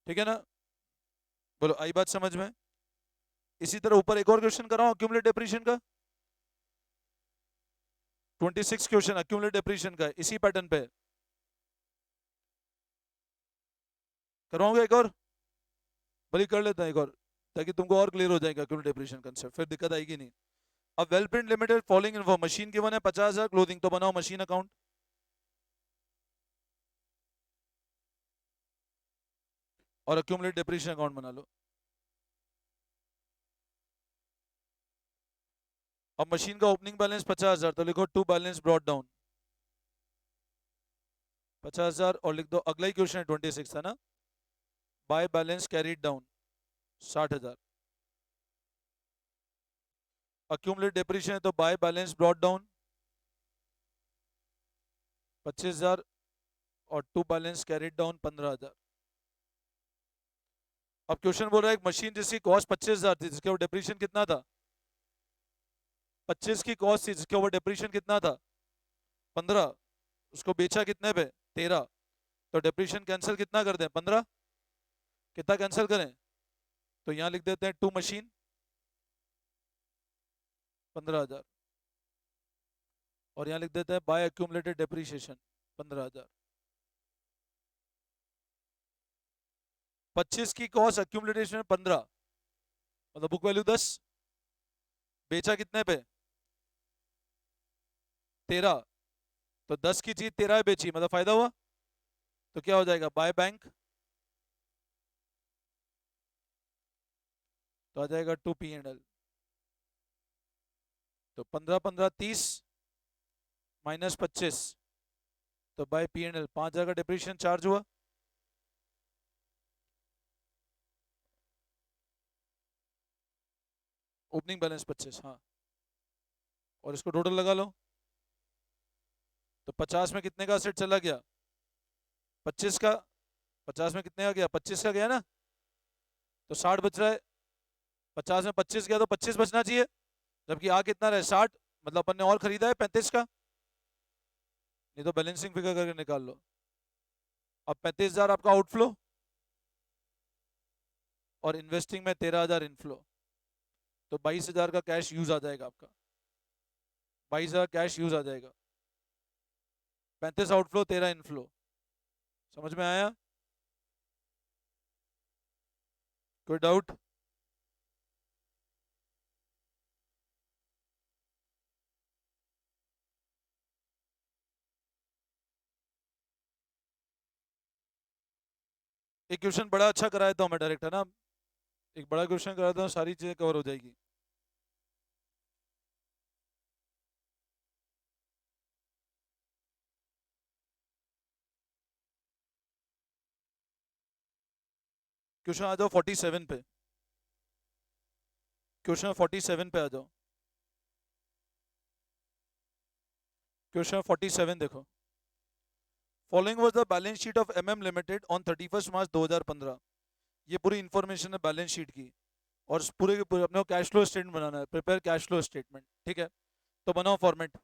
ठीक है ना? बोलो आई बात समझ में? इसी तरह ऊपर एक और क्वेश्चन कराऊं अक्यूमुलेट डेप्रिसिएशन का। 26 क्वेश्चन अक्यूमुलेट डेप्रिसिएशन का इसी पैटर्न पे करवाऊंगा एक और। बल्कि कर लेता है एक और, ताकि तुमको और क्लियर हो जाएगा अक्यूमुलेट डेप्रिसिएशन कंसेप्ट, फिर दिक्कत आएगी नहीं। अब well print limited following info, machine given है 50,000 क्लोथिंग, तो बनाओ मशीन अकाउंट। और अक्यूमुलेट डेप्रिसिएशन अकाउंट बना लो। अब मशीन का ओपनिंग बैलेंस 50,000, तो लिखो टू बैलेंस ब्रॉट डाउन 50,000, और लिख दो अगला ही क्वेश्चन है 26 है ना, by balance carried down 60,000। Accumulate depreciation है तो बाय बैलेंस ब्रॉट डाउन 25,000, और टू बैलेंस कैरीड डाउन 15,000। अब क्वेश्चन बोल रहा है एक मशीन जिसकी कॉस्ट 25,000 थी, जिसके ऊपर डेप्रिसिएशन कितना था? 25 की कॉस्ट थी, जिसके ऊपर डेप्रिसिएशन कितना था? 15। उसको बेचा कितने पे? 13। तो डेप्रिसिएशन कैंसिल कितना कर दें? 15। कितना कैंसिल करें? तो यहाँ लिख देते हैं टू मशीन 15,000, और यहाँ लिख देते हैं बाय एक्यूमुलेटेड डेप्रिसिएशन 15,000। 25 की कॉस्ट एक्यूमुलेटेशन 15, मतलब बुक वैल्यू 10, बेचा कितने पे? 13। तो 10 की चीज 13 बेची, मतलब फायदा हुआ। तो क्या हो जाएगा? बाय बैंक, तो आ जाएगा टू P&L। तो 15 15 30 माइनस 25, तो बाय P&L 5,000 का डिप्रीशिएशन चार्ज हुआ। ओपनिंग बैलेंस 25, हाँ। और इसको टोटल लगा लो, तो 50 में कितने का असेट चला गया? 25 का। 50 में कितने का गया? 25 का गया ना, तो 60 बच रहा है। 50 में 25 गया तो 25 बचना चाहिए, जबकि आ कितना रहे? 60, मतलब अपन ने और खरीदा है 35 का। नहीं तो बैलेंसिंग फिगर करके निकाल लो। अब 35,000 आपका आउटफ्लो, और इन्वेस्टिंग में 13,000 इनफ्लो, तो 22,000 का कैश यूज आ जाएगा आपका। 22,000 कैश यूज आ जाएगा। 35 आउटफ्लो 13 इनफ्लो। समझ में आया? कोई डाउट? एक क्वेश्चन बड़ा अच्छा कराया था मैं डायरेक्ट, है ना? एक बड़ा क्वेश्चन कराया था, सारी चीजें कवर हो जाएगी। क्वेश्चन आ जाओ 47 पे। क्वेश्चन 47 पे आ जाओ। क्वेश्चन 47 देखो। Following was the balance sheet of MM limited on 31 मार्च 2015। ये पूरी इंफॉर्मेशन है बैलेंस शीट की, और पूरे के पूरे अपने को कैश फ्लो स्टेटमेंट बनाना है, प्रिपेयर कैश फ्लो स्टेटमेंट, ठीक है? तो बनाओ फॉर्मेट।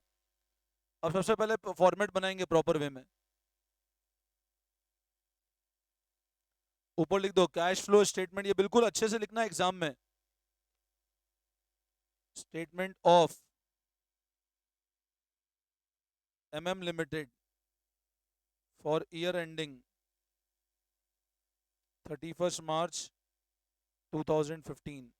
अब सबसे पहले फॉर्मेट बनाएंगे प्रॉपर वे में। ऊपर लिख दो कैश फ्लो स्टेटमेंट, ये बिल्कुल अच्छे से लिखना एग्जाम में। Statement of MM limited for year ending 31 March 2015।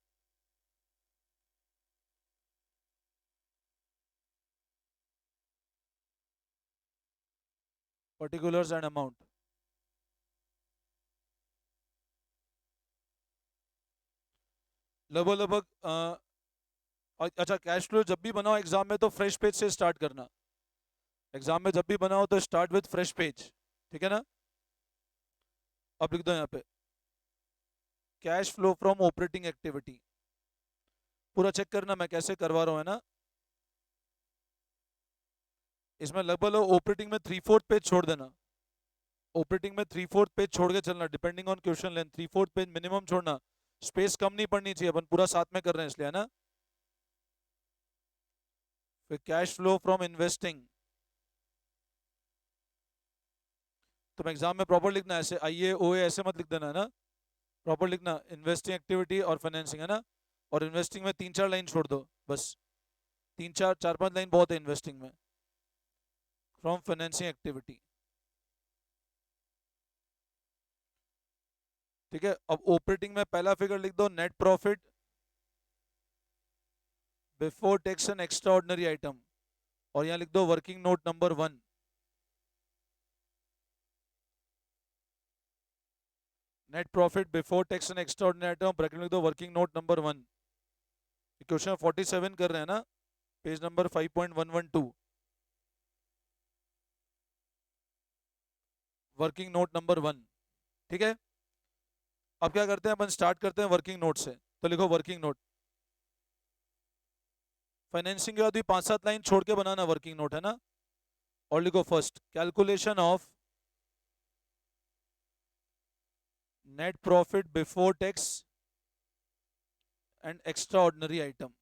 Particulars and amount. लगभग लगभग अच्छा, कैश फ्लो जब भी बनाओ एग्जाम में तो फ्रेश पेज से स्टार्ट करना। एग्जाम में जब भी बनाओ तो स्टार्ट विथ फ्रेश पेज, ठीक है ना। अब लिख दो यहाँ पे cash flow from operating activity. पूरा चेक करना मैं कैसे करवा रहा हूँ, है ना। इसमें लगभग ऑपरेटिंग में 3/4 पेज छोड़ देना। ऑपरेटिंग में 3/4 पेज छोड़ के चलना, depending on question length 3/4 page minimum छोड़ना। स्पेस कम नहीं पड़नी चाहिए, अपन पूरा साथ में कर रहे हैं इसलिए, है ना। फिर कैश फ्लो फ्रॉम इन्वेस्टिंग, तुम एग्जाम में प्रॉपर लिखना, ऐसे आईए ओए ऐसे मत लिख देना, है ना। प्रॉपर लिखना, इन्वेस्टिंग एक्टिविटी और फाइनेंसिंग, है ना। और इन्वेस्टिंग में 3-4 लाइन छोड़ दो बस। 3-4 4-5 लाइन बहुत है इन्वेस्टिंग में। फ्रॉम फाइनेंसिंग एक्टिविटी, ठीक है। अब ऑपरेटिंग में पहला फिगर लिख दो net profit before tax and extraordinary item, और यहाँ लिख दो working note number 1। Net profit before tax and extraordinary item, bracket में लिख दो वर्किंग नोट नंबर 1। क्वेश्चन 47 कर रहे हैं ना, page number 5.112, working note number 1, ठीक है। अब क्या करते हैं अपन, स्टार्ट करते हैं वर्किंग नोट से। तो लिखो वर्किंग नोट। फाइनेंसिंग के बाद भी 5-7 लाइन छोड़ के बनाना वर्किंग नोट, है ना। और लिखो first calculation of net profit before tax and extraordinary item.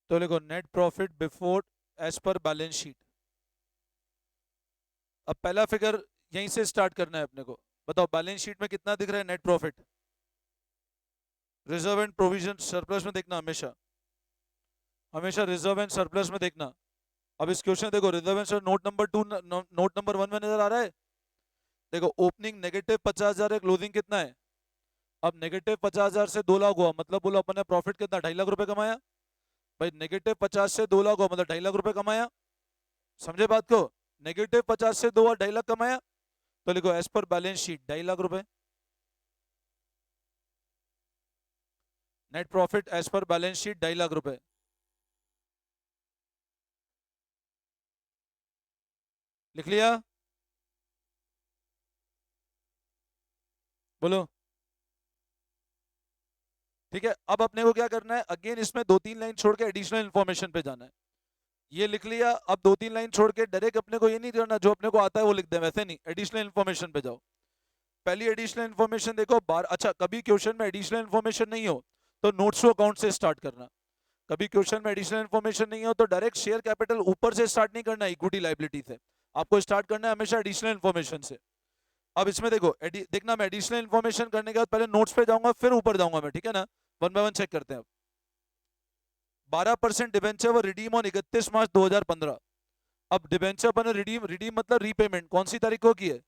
तो लिखो net profit before as per balance sheet. अब पहला फिगर यहीं से स्टार्ट करना है अपने को। बताओ बैलेंस शीट में कितना दिख रहा है net profit. Reserve and provision surplus में देखना हमेशा, हमेशा रिजर्व एंड सरप्लस में देखना। अब इस क्वेश्चन देखो, reserve and note number 2 note number 1 में नजर आ रहा है। देखो ओपनिंग नेगेटिव 50,000 है, क्लोजिंग कितना है। अब नेगेटिव 50,000 से 2 लाख हुआ, मतलब बोलो अपन ने प्रॉफिट कितना 2.5 लाख रुपए कमाया। भाई नेगेटिव 50 से 2 लाख हुआ मतलब 2.5 लाख रुपए कमाया। समझे बात को। नेगेटिव 50 से 2 और 2.5 लाख कमाया। तो लिखो as per balance sheet 2.5 lakh रुपए। Net profit as per balance sheet 2.5 lakh रुपए। लिख लिया, बोलो। ठीक है, अब अपने को क्या करना है, अगेन इसमें 2-3 लाइन छोड़ के एडिशनल इन्फॉर्मेशन पे जाना है। ये लिख लिया, अब 2-3 लाइन छोड़ के डायरेक्ट अपने को ये नहीं करना जो अपने को आता है वो लिख दे, वैसे नहीं, एडिशनल इन्फॉर्मेशन पे जाओ। पहली एडिशनल इन्फॉर्मेशन देखो बार, अच्छा कभी क्वेश्चन में एडिशनल इन्फॉर्मेशन नहीं हो तो नोट्स टू अकाउंट से स्टार्ट करना। कभी क्वेश्चन में एडिशनल इन्फॉर्मेशन नहीं हो तो डायरेक्ट शेयर कैपिटल ऊपर से स्टार्ट नहीं करना, इक्विटी लाइबिलिटी से आपको स्टार्ट करना है हमेशा एडिशनल इन्फॉर्मेशन से। अब इसमें देखो देखना, मैं एडिशनल इन्फॉर्मेशन करने के बाद पहले नोट्स पे जाऊंगा फिर ऊपर जाऊंगा मैं, ठीक है ना। 1 बाय 1 चेक करते हैं। 12% डिबेंचर व रिडीम ऑन 31 मार्च 2015। अब डिबेंचर पर रिडीम, रिडीम मतलब रीपेमेंट, कौन सी तारीख को की है।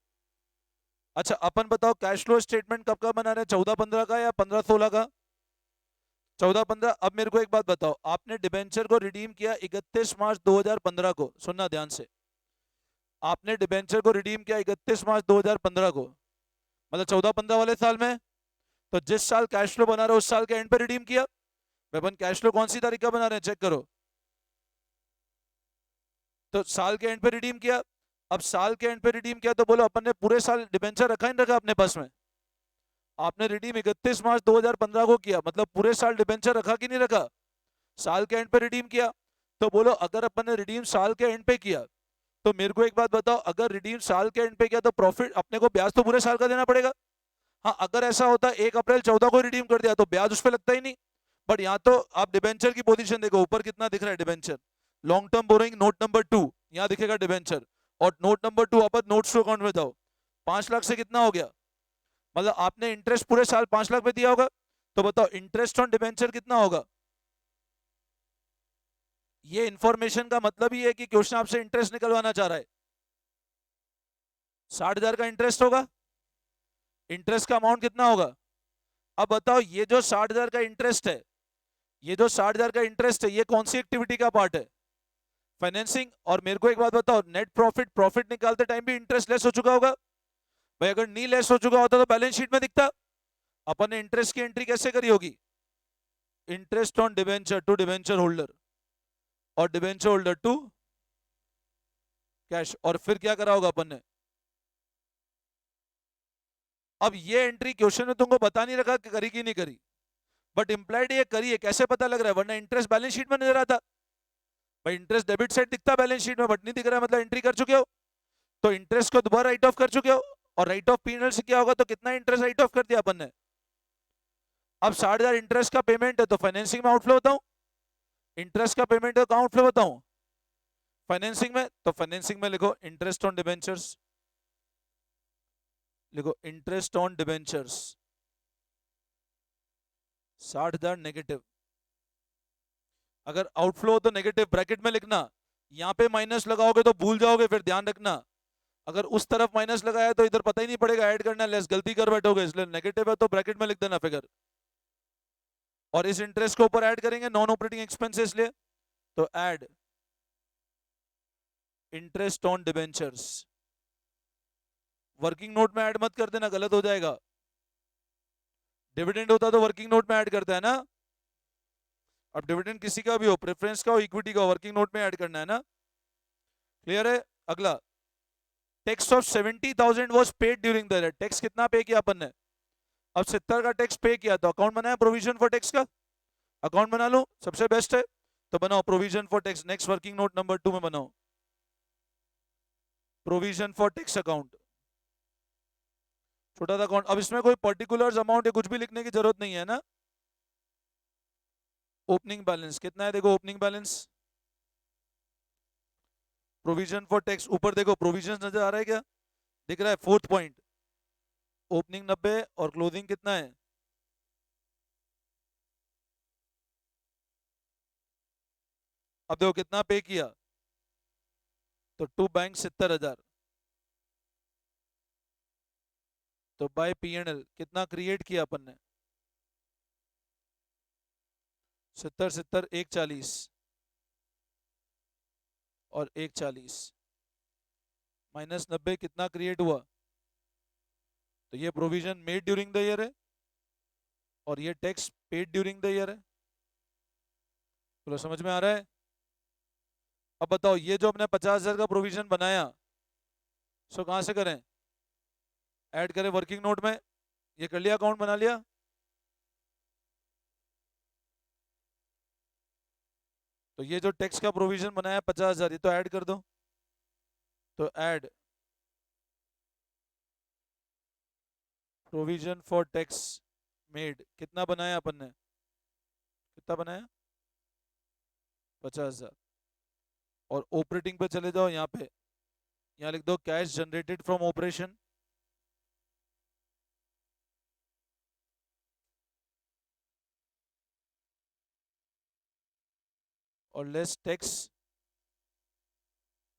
अच्छा अपन बताओ कैश फ्लो स्टेटमेंट कब का बना रहे हैं, 14-15 का या 15-16 का। 14-15। अब मेरे को एक बात बताओ, आपने डिबेंचर को रिडीम किया 31 मार्च 2015 को, सुनना ध्यान से। आपने डिबेंचर को रिडीम किया 31 मार्च 2015 को, मतलब 14-15 वाले साल में। तो जिस साल कैश फ्लो बना रहे हो उस साल के एंड पे रिडीम किया। अपन कैश फ्लो कौन सी तारीख का बना रहे हैं चेक करो। तो साल के एंड पे रिडीम किया। अब साल के एंड पे रिडीम किया तो बोलो अपन ने पूरे साल डिबेंचर रखा ही नहीं रखा अपने पास में। आपने रिडीम 31 मार्च 2015 को किया, मतलब पूरे साल डिबेंचर रखा कि नहीं रखा। साल के एंड पे रिडीम किया। तो बोलो अगर अपन ने रिडीम साल के एंड पे किया तो मेरे को एक बात बताओ, अगर रिडीम साल के एंड पे किया तो प्रॉफिट अपने को ब्याज तो पूरे साल का देना पड़ेगा। हाँ अगर ऐसा होता 1 अप्रैल 14 को रिडीम कर दिया तो ब्याज उस पर लगता ही नहीं। बट यहाँ तो आप डिबेंचर की पोजीशन देखो, ऊपर कितना दिख रहा है debenture, long term borrowing note number 2, यहाँ दिखेगा डिबेंचर। और नोट नंबर 2 आप नोट्स टू अकाउंट में जाओ, 5 लाख से कितना हो गया, मतलब आपने इंटरेस्ट पूरे साल 5 लाख पे दिया होगा। तो बताओ इंटरेस्ट ऑन डिबेंचर कितना होगा। ये इंफॉर्मेशन का मतलब ही है कि क्वेश्चन आपसे इंटरेस्ट निकलवाना चाह रहा है। 60,000 का इंटरेस्ट होगा, इंटरेस्ट का अमाउंट कितना होगा। अब बताओ ये जो 60,000 का इंटरेस्ट है, ये जो 60,000 का इंटरेस्ट है ये कौन सी एक्टिविटी का पार्ट है, फाइनेंसिंग। और मेरे को एक बात बताओ, नेट प्रॉफिट, प्रॉफिट निकालते टाइम भी इंटरेस्ट लेस हो चुका होगा। भाई अगर नहीं लेस हो चुका होता तो बैलेंस शीट में दिखता। अपन ने इंटरेस्ट की एंट्री कैसे करी होगी? Interest on debenture to debenture holder और डिबेंचर होल्डर टू कैश, और फिर क्या करा होगा अपन ने? अब ये एंट्री क्वेश्चन में तुमको बता नहीं रखा कि करी कि नहीं करी, बट इंप्लाइड ये करी है, कैसे पता लग रहा है? वरना इंटरेस्ट बैलेंस शीट में नजर आता भाई, इंटरेस्ट डेबिट साइड दिखता बैलेंस शीट में, बट नहीं दिख रहा है, मतलब एंट्री कर चुके हो, तो इंटरेस्ट को दोबारा राइट ऑफ कर चुके हो, और राइट ऑफ पीएनएल से क्या होगा, तो कितना इंटरेस्ट राइट ऑफ कर दिया अपन ने? अब 60,000 इंटरेस्ट का पेमेंट है, तो फाइनेंसिंग में आउटफ्लो होता हूं, इंटरेस्ट का पेमेंट है तो आउटफ्लो होता हूं फाइनेंसिंग में, तो फाइनेंसिंग में लिखो इंटरेस्ट ऑन डिबेंचर्स, लिखो इंटरेस्ट ऑन डिबेंचर्स 60,000 नेगेटिव। अगर आउटफ्लो हो तो नेगेटिव ब्रैकेट में लिखना, यहां पे माइनस लगाओगे तो भूल जाओगे, फिर ध्यान रखना, अगर उस तरफ माइनस लगाया तो इधर पता ही नहीं पड़ेगा, ऐड करना लेस, गलती कर बैठोगे, इसलिए नेगेटिव है तो ब्रैकेट में लिख देना फिगर, और इस इंटरेस्ट को ऊपर ऐड करेंगे नॉन ऑपरेटिंग एक्सपेंसेस लिए, तो add interest on debentures. Working note में ऐड मत कर देना, गलत हो जाएगा, डिविडेंड होता तो वर्किंग नोट में ऐड करता है ना, अब डिविडेंड किसी का भी हो, प्रेफरेंस का हो, इक्विटी का हो, वर्किंग नोट में ऐड करना है ना, क्लियर है? अगला, tax of 70,000 was paid during the year, tax कितना पे किया अपन ने? अब 70 का टैक्स पे किया, तो अकाउंट बनाया प्रोविजन फॉर टैक्स का, अकाउंट बना लो, सबसे बेस्ट है, तो बनाओ provision for tax, next working note number 2 में बनाओ प्रोविजन फॉर टैक्स अकाउंट, छोटा सा अकाउंट। अब इसमें कोई पर्टिकुलर अमाउंट या कुछ भी लिखने की जरूरत नहीं है ना। ओपनिंग बैलेंस कितना है, देखो opening balance, provision for tax, ऊपर देखो प्रोविजन नजर आ रहा है क्या, दिख रहा है, फोर्थ पॉइंट, ओपनिंग 90 और क्लोजिंग कितना है? अब देखो कितना पे किया, तो टू बैंक 70,000, तो बाय पीएनएल कितना क्रिएट किया अपन ने? 70 70 140 और 140 माइनस 90 कितना क्रिएट हुआ? तो ये provision made during the year है और ये tax paid during the year है। बोलो समझ में आ रहा है? अब बताओ ये जो अपने 50,000 का प्रोविजन बनाया, सो कहां से करें? ऐड करें वर्किंग नोट में, ये कर लिया, अकाउंट बना लिया, तो ये जो टैक्स का प्रोविजन बनाया 50,000, ये तो ऐड कर दो, तो add provision for tax made, कितना बनाया अपन ने, कितना बनाया? 50,000, और ऑपरेटिंग पे चले जाओ, यहाँ पे यहाँ लिख दो कैश जनरेटेड फ्रॉम ऑपरेशन, और लेस टैक्स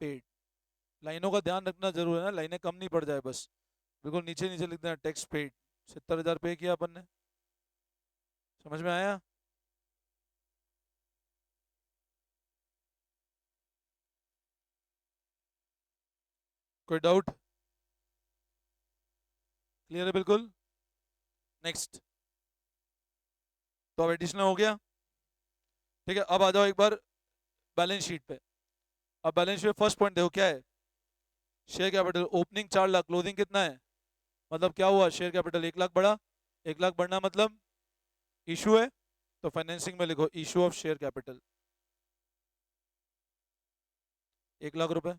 पेड। लाइनों का ध्यान रखना जरूर है ना, लाइनें कम नहीं पड़ जाए बस, बिल्कुल नीचे नीचे लिख देना टैक्स पेड, 70,000 पे किया अपन ने, समझ में आया? कोई डाउट? क्लियर है बिल्कुल? नेक्स्ट, तो अब एडिशनल हो गया, ठीक है, अब आ जाओ एक बार बैलेंस शीट पे। अब बैलेंस शीट फर्स्ट पॉइंट देखो क्या है, share capital opening 4 lakh, closing कितना है, मतलब क्या हुआ, शेयर कैपिटल 1 लाख बढ़ा, 1 लाख बढ़ना मतलब इशू है, तो फाइनेंसिंग में लिखो issue of share capital 1 lakh रुपए,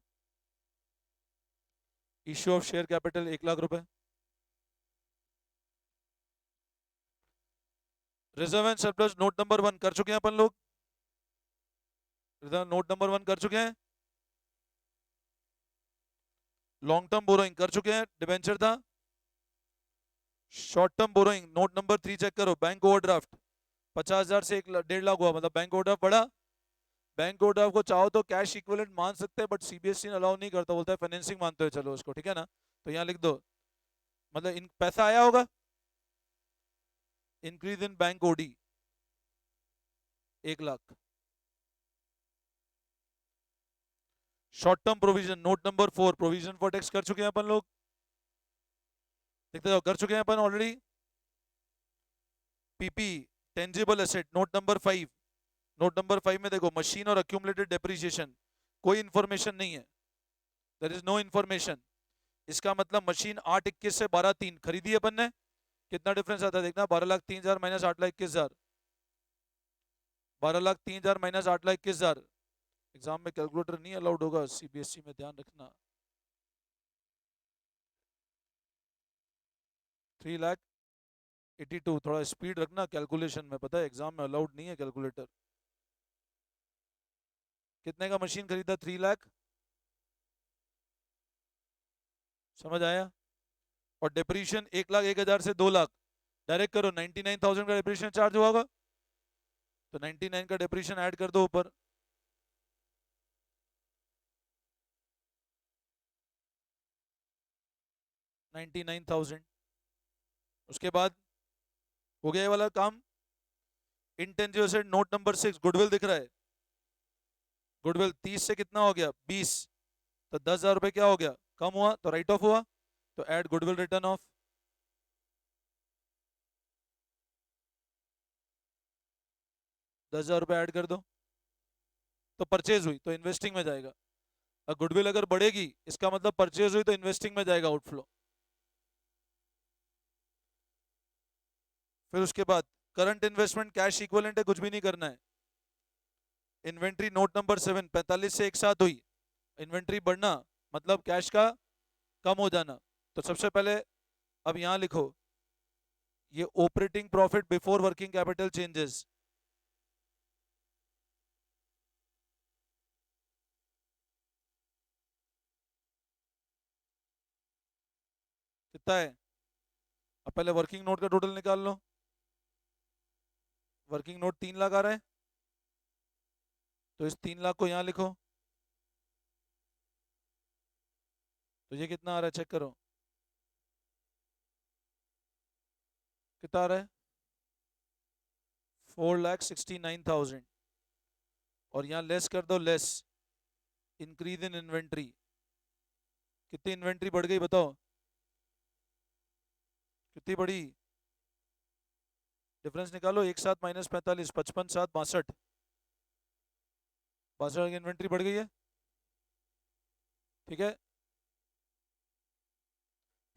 issue of share capital 1 lakh रुपए। Reserve and surplus note number 1 कर चुके हैं अपन लोग, रिजर्व नोट नंबर 1 कर चुके हैं, लॉन्ग टर्म बोरोइंग कर चुके हैं, डिबेंचर था, short term borrowing note number 3 check करो, बैंक ओवरड्राफ्ट 50,000 से 1.5 लाख हुआ, मतलब बैंक ओवरड्राफ्ट बढ़ा, बैंक ओवरड्राफ्ट को चाहो तो कैश इक्विवेलेंट मान सकते हैं, बट सीबीएसई अलाउ नहीं करता, बोलता है फाइनेंसिंग मानते हो चलो उसको, ठीक है ना, तो यहाँ लिख दो, मतलब इन पैसा आया होगा, increase in bank OD 1 lakh, short term provision note number 4 provision for tax कर चुके हैं अपन लोग, देखते जाओ कर चुके हैं अपन already, PP tangible asset, note number 5, note number 5 में देखो मशीन और अक्यूमुलेटेड डेप्रिसिएशन, कोई इंफॉर्मेशन नहीं है, देयर इज नो इंफॉर्मेशन। इसका मतलब मशीन 821 से 12,3 खरीदी है अपन ने, कितना डिफरेंस आता है देखना, 12,03,000 माइनस 8,21,000, 12,03,000 माइनस 8,21,000। एग्जाम में कैलकुलेटर नहीं अलाउड होगा सीबीएसई में, ध्यान रखना। 3,82,000, थोड़ा स्पीड रखना कैलकुलेशन में, पता है एग्जाम में अलाउड नहीं है कैलकुलेटर। कितने का मशीन खरीदा? 3,00,000, समझ आया? और डिप्रीशिएशन 1,01,000 से 2,00,000, डायरेक्ट करो 99,000 का डिप्रीशिएशन चार्ज हुआ होगा, तो 99 का डिप्रीशिएशन ऐड कर दो ऊपर, 99,000। उसके बाद हो गया ये वाला काम। Intangible asset note number 6, goodwill दिख रहा है, गुडविल 30 से कितना हो गया 20, तो 10,000 रुपए क्या हो गया, कम हुआ, तो राइट ऑफ हुआ, तो ऐड गुडविल रिटर्न ऑफ, 10,000 रुपए ऐड कर दो, तो परचेज हुई, तो इन्वेस्टिंग में जाएगा। और गुडविल अगर बढ़ेगी इसका मतलब परचेज हुई तो इन्वेस्टिंग में जाएगा आउटफ्लो। फिर उसके बाद करंट इन्वेस्टमेंट कैश इक्विवेलेंट है, कुछ भी नहीं करना है। इन्वेंट्री नोट नंबर 7, 45 से एक साथ हुई, इन्वेंट्री बढ़ना मतलब कैश का कम हो जाना, तो सबसे पहले अब यहां लिखो ये operating profit before working capital changes, कितना है? अब पहले वर्किंग नोट का टोटल निकाल लो, वर्किंग नोट 3,00,000 आ रहा है, तो इस 3,00,000 को यहां लिखो, तो ये कितना आ रहा है चेक करो, कितना आ रहा है 4,69,000, और यहाँ लेस कर दो, लेस इंक्रीज इन इन्वेंट्री, कितनी इन्वेंट्री बढ़ गई बताओ, कितनी बढ़ी, डिफरेंस निकालो, 1,7 - 45, 55,7 62, 62 की इन्वेंट्री बढ़ गई है, ठीक है।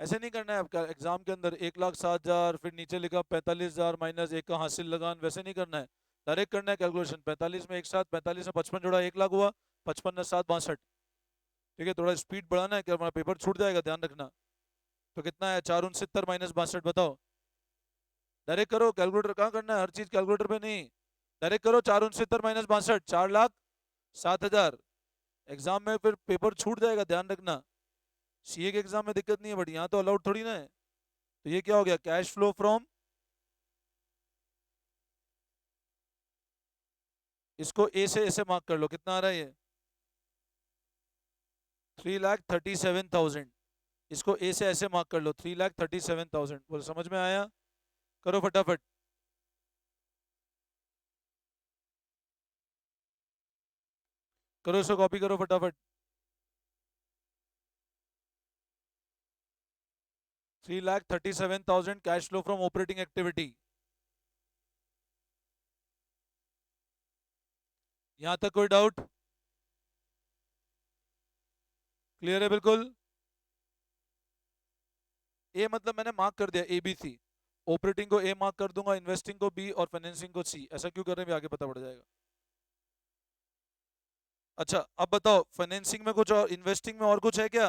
ऐसे नहीं करना है आपका एग्जाम के अंदर 1,07,000 फिर नीचे लिखा 45,000 माइनस एक का हासिल लगान, वैसे नहीं करना है, डायरेक्ट करना है कैलकुलेशन, 45 में एक साथ 45 में 55 जोड़ा 1,00,000 हुआ, 55 - 7 62, ठीक है। थोड़ा स्पीड बढ़ाना है, क्या हमारा पेपर छूट जाएगा, ध्यान रखना। तो कितना है 4,69 माइनस 62 बताओ, डायरेक्ट करो, कैलकुलेटर कहाँ करना है, हर चीज कैलकुलेटर पे नहीं, डायरेक्ट करो, 4,69 माइनस 62, 4,07,000। एग्जाम में फिर पेपर छूट जाएगा, ध्यान रखना। सीए के एग्जाम में दिक्कत नहीं है, बट यहाँ तो अलाउड थोड़ी ना है। तो ये क्या हो गया, कैश फ्लो फ्रॉम, इसको ए से ऐसे मार्क कर लो, कितना आ रहा है ये 3,37,000, इसको ए से ऐसे मार्क कर लो 3,37,000, बोलो समझ में आया? करो फटाफट, करो इसको कॉपी करो फटाफट, 3,37,000 cash flow from operating activity. यहां तक कोई डाउट? क्लियर है बिल्कुल? ए मतलब मैंने मार्क कर दिया ए बी सी, ऑपरेटिंग को ए मार्क कर दूंगा, इन्वेस्टिंग को बी और फाइनेंसिंग को सी, ऐसा क्यों कर रहे हैं आगे पता पड़ जाएगा। अच्छा अब बताओ फाइनेंसिंग में कुछ और, इन्वेस्टिंग में और कुछ है क्या?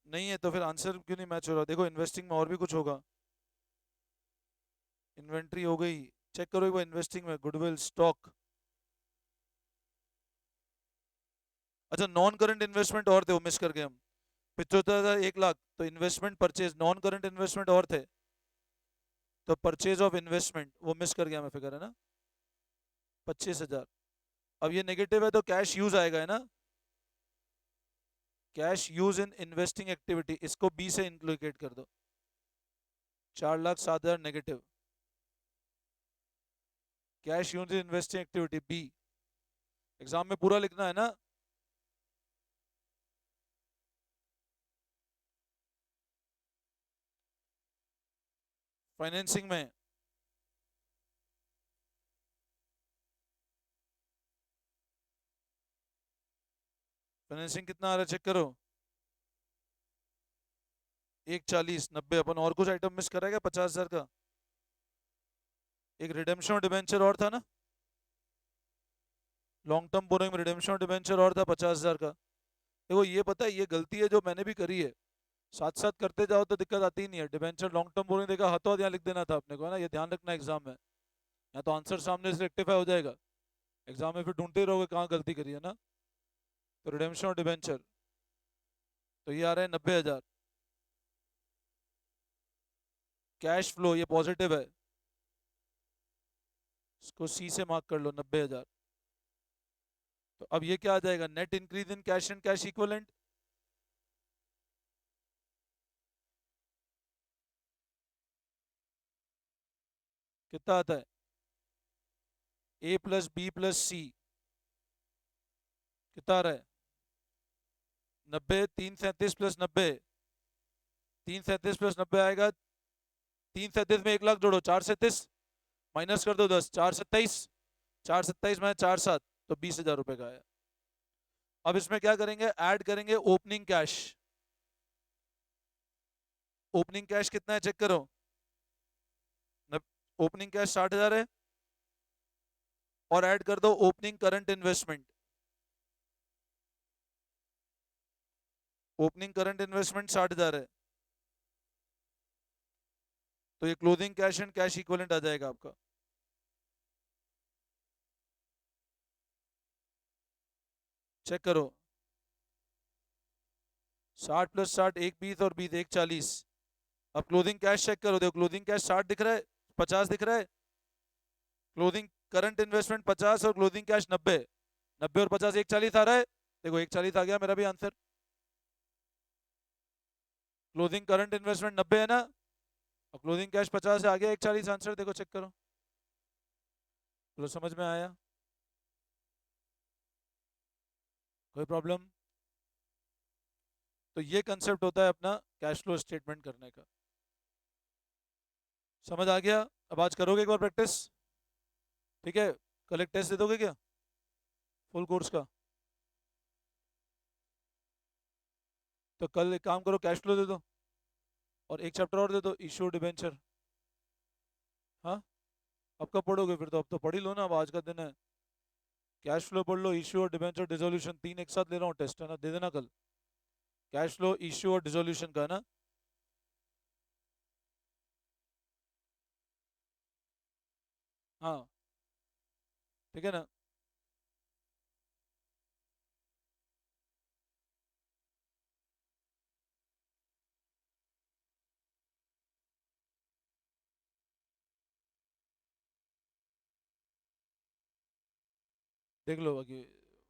नहीं है, तो फिर आंसर क्यों नहीं मैच हो रहा? देखो इन्वेस्टिंग में और भी कुछ होगा, इन्वेंट्री हो गई, चेक करो एक बार इन्वेस्टिंग में, गुडविल स्टॉक, अच्छा नॉन करंट इन्वेस्टमेंट और थे वो मिस कर गए हम, 75,000 1,00,000, तो investment purchase non current investment और थे, तो परचेज ऑफ इन्वेस्टमेंट वो मिस कर गया मैं, फिगर है ना 25,000। अब ये नेगेटिव है तो कैश यूज आएगा, है ना, cash use in investing activity, इसको बी से इंक्लूड कर दो, 4,07,000 negative, cash use in investing activity B, exam में पूरा लिखना है ना। फाइनेंसिंग में फाइनेंसिंग कितना आ रहा है चेक करो। 140 90 अपन और कुछ आइटम मिस करा क्या 50,000 का? एक रिडेम्पशन डिबेंचर और था ना, लॉन्ग टर्म बोरोइंग में रिडेम्पशन डिबेंचर और था 50,000 का। देखो ये पता है ये गलती है जो मैंने भी करी है, साथ साथ करते जाओ तो दिक्कत आती ही नहीं है। डिबेंचर लॉन्ग टर्म बोरोइंग देखा हाथों हाथ यहाँ लिख देना था अपने को, है ना, ये ध्यान रखना एग्जाम में, या तो आंसर सामने से रेक्टिफाई हो जाएगा, एग्जाम में फिर ढूंढते ही रहोगे कहाँ गलती करी है ना। तो रिडेम्पशन और डिबेंचर, तो ये आ रहा है 90,000। कैश फ्लो ये पॉजिटिव है, इसको सी से मार्क कर लो 90,000। तो अब ये क्या आ जाएगा, net increase in cash and cash equivalent. कितना आता है, ए प्लस बी प्लस सी, कितना आ रहा है 90, 337 प्लस 90, 337 प्लस 90 आएगा, 337 में 1 लाख जोड़ो, 437 माइनस कर दो 10, 427, 427 में 47, तो 20,000 रुपए का आया। अब इसमें क्या करेंगे, ऐड करेंगे ओपनिंग कैश। ओपनिंग कैश कितना है चेक करो, ओपनिंग कैश 60,000 है, और ऐड कर दो opening current investment. Opening current investment 60,000 है, तो ये closing cash and cash equivalent आ जाएगा आपका। चेक करो, 60 प्लस 60 एक 20 और 20 1 40। अब क्लोजिंग कैश चेक करो, देखो क्लोजिंग कैश 60 दिख रहा है, 50 दिख रहा है, क्लोजिंग करंट इन्वेस्टमेंट 50 और क्लोजिंग कैश 90, 90 और 50 140 आ रहा है। देखो 140 आ गया मेरा भी आंसर। क्लोजिंग करंट इन्वेस्टमेंट 90 है ना, और क्लोजिंग कैश 50 है, आ गया 140 आंसर। देखो चेक करो, चलो समझ में आया, कोई प्रॉब्लम? तो ये कंसेप्ट होता है अपना कैश फ्लो स्टेटमेंट करने का, समझ आ गया? अब आज करोगे एक बार प्रैक्टिस, ठीक है? कल एक टेस्ट दे दोगे क्या फुल कोर्स का? तो कल एक काम करो, कैश फ्लो दे दो, और एक चैप्टर और दे दो, इशू डिबेंचर। हाँ, अब कब पढ़ोगे फिर? तो अब तो पढ़ ही लो ना, अब आज का दिन है। कैश फ्लो पढ़ लो, इशू और डिबेंचर डिसोल्यूशन, 3 एक साथ ले रहा हूँ टेस्ट, है ना, दे देना कल। कैश फ्लो, इशू और डिसोल्यूशन का ना। हाँ, ठीक है ना। देख लो बाकी,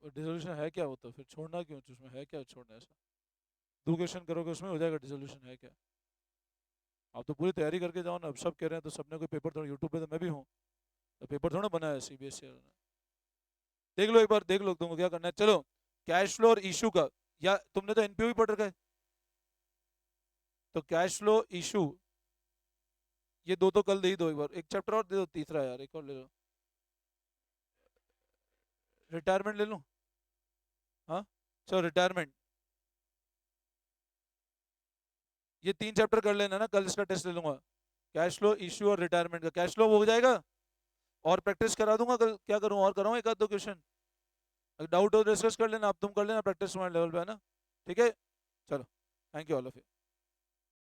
डिसोल्यूशन है क्या, वो तो फिर छोड़ना क्यों, उसमें है क्या छोड़ना, ऐसा 2 क्वेश्चन करोगे उसमें हो जाएगा, डिसोल्यूशन है क्या। आप तो पूरी तैयारी करके जाओ ना, अब सब कह रहे हैं तो सबने कोई पेपर, थोड़ा यूट्यूब पे तो मैं भी हूँ, तो पेपर थोड़ा बनाया है सीबीएसई ने। देख लो एक बार, देख लो तुमको क्या करना है। चलो, कैश फ्लो और इशू का, या तुमने तो एनपीओ भी पढ़ रखा है, तो कैश फ्लो इशू ये दो तो कल दे ही दो, एक बार एक चैप्टर और दे दो, तीसरा यार एक और ले लो। रिटायरमेंट ले लूं? हाँ, चलो रिटायरमेंट, ये 3 चैप्टर कर लेना ना, कल इसका टेस्ट ले लूंगा। कैश फ्लो, इशू और रिटायरमेंट का, कैश फ्लो हो जाएगा, और प्रैक्टिस करा दूंगा कल, क्या करूं और कराऊं एक आध दो क्वेश्चन, डाउट हो डिस्कस कर लेना, अब तुम कर लेना प्रैक्टिस तुम्हारे लेवल पे, है ना। ठीक है, चलो, thank you all of you.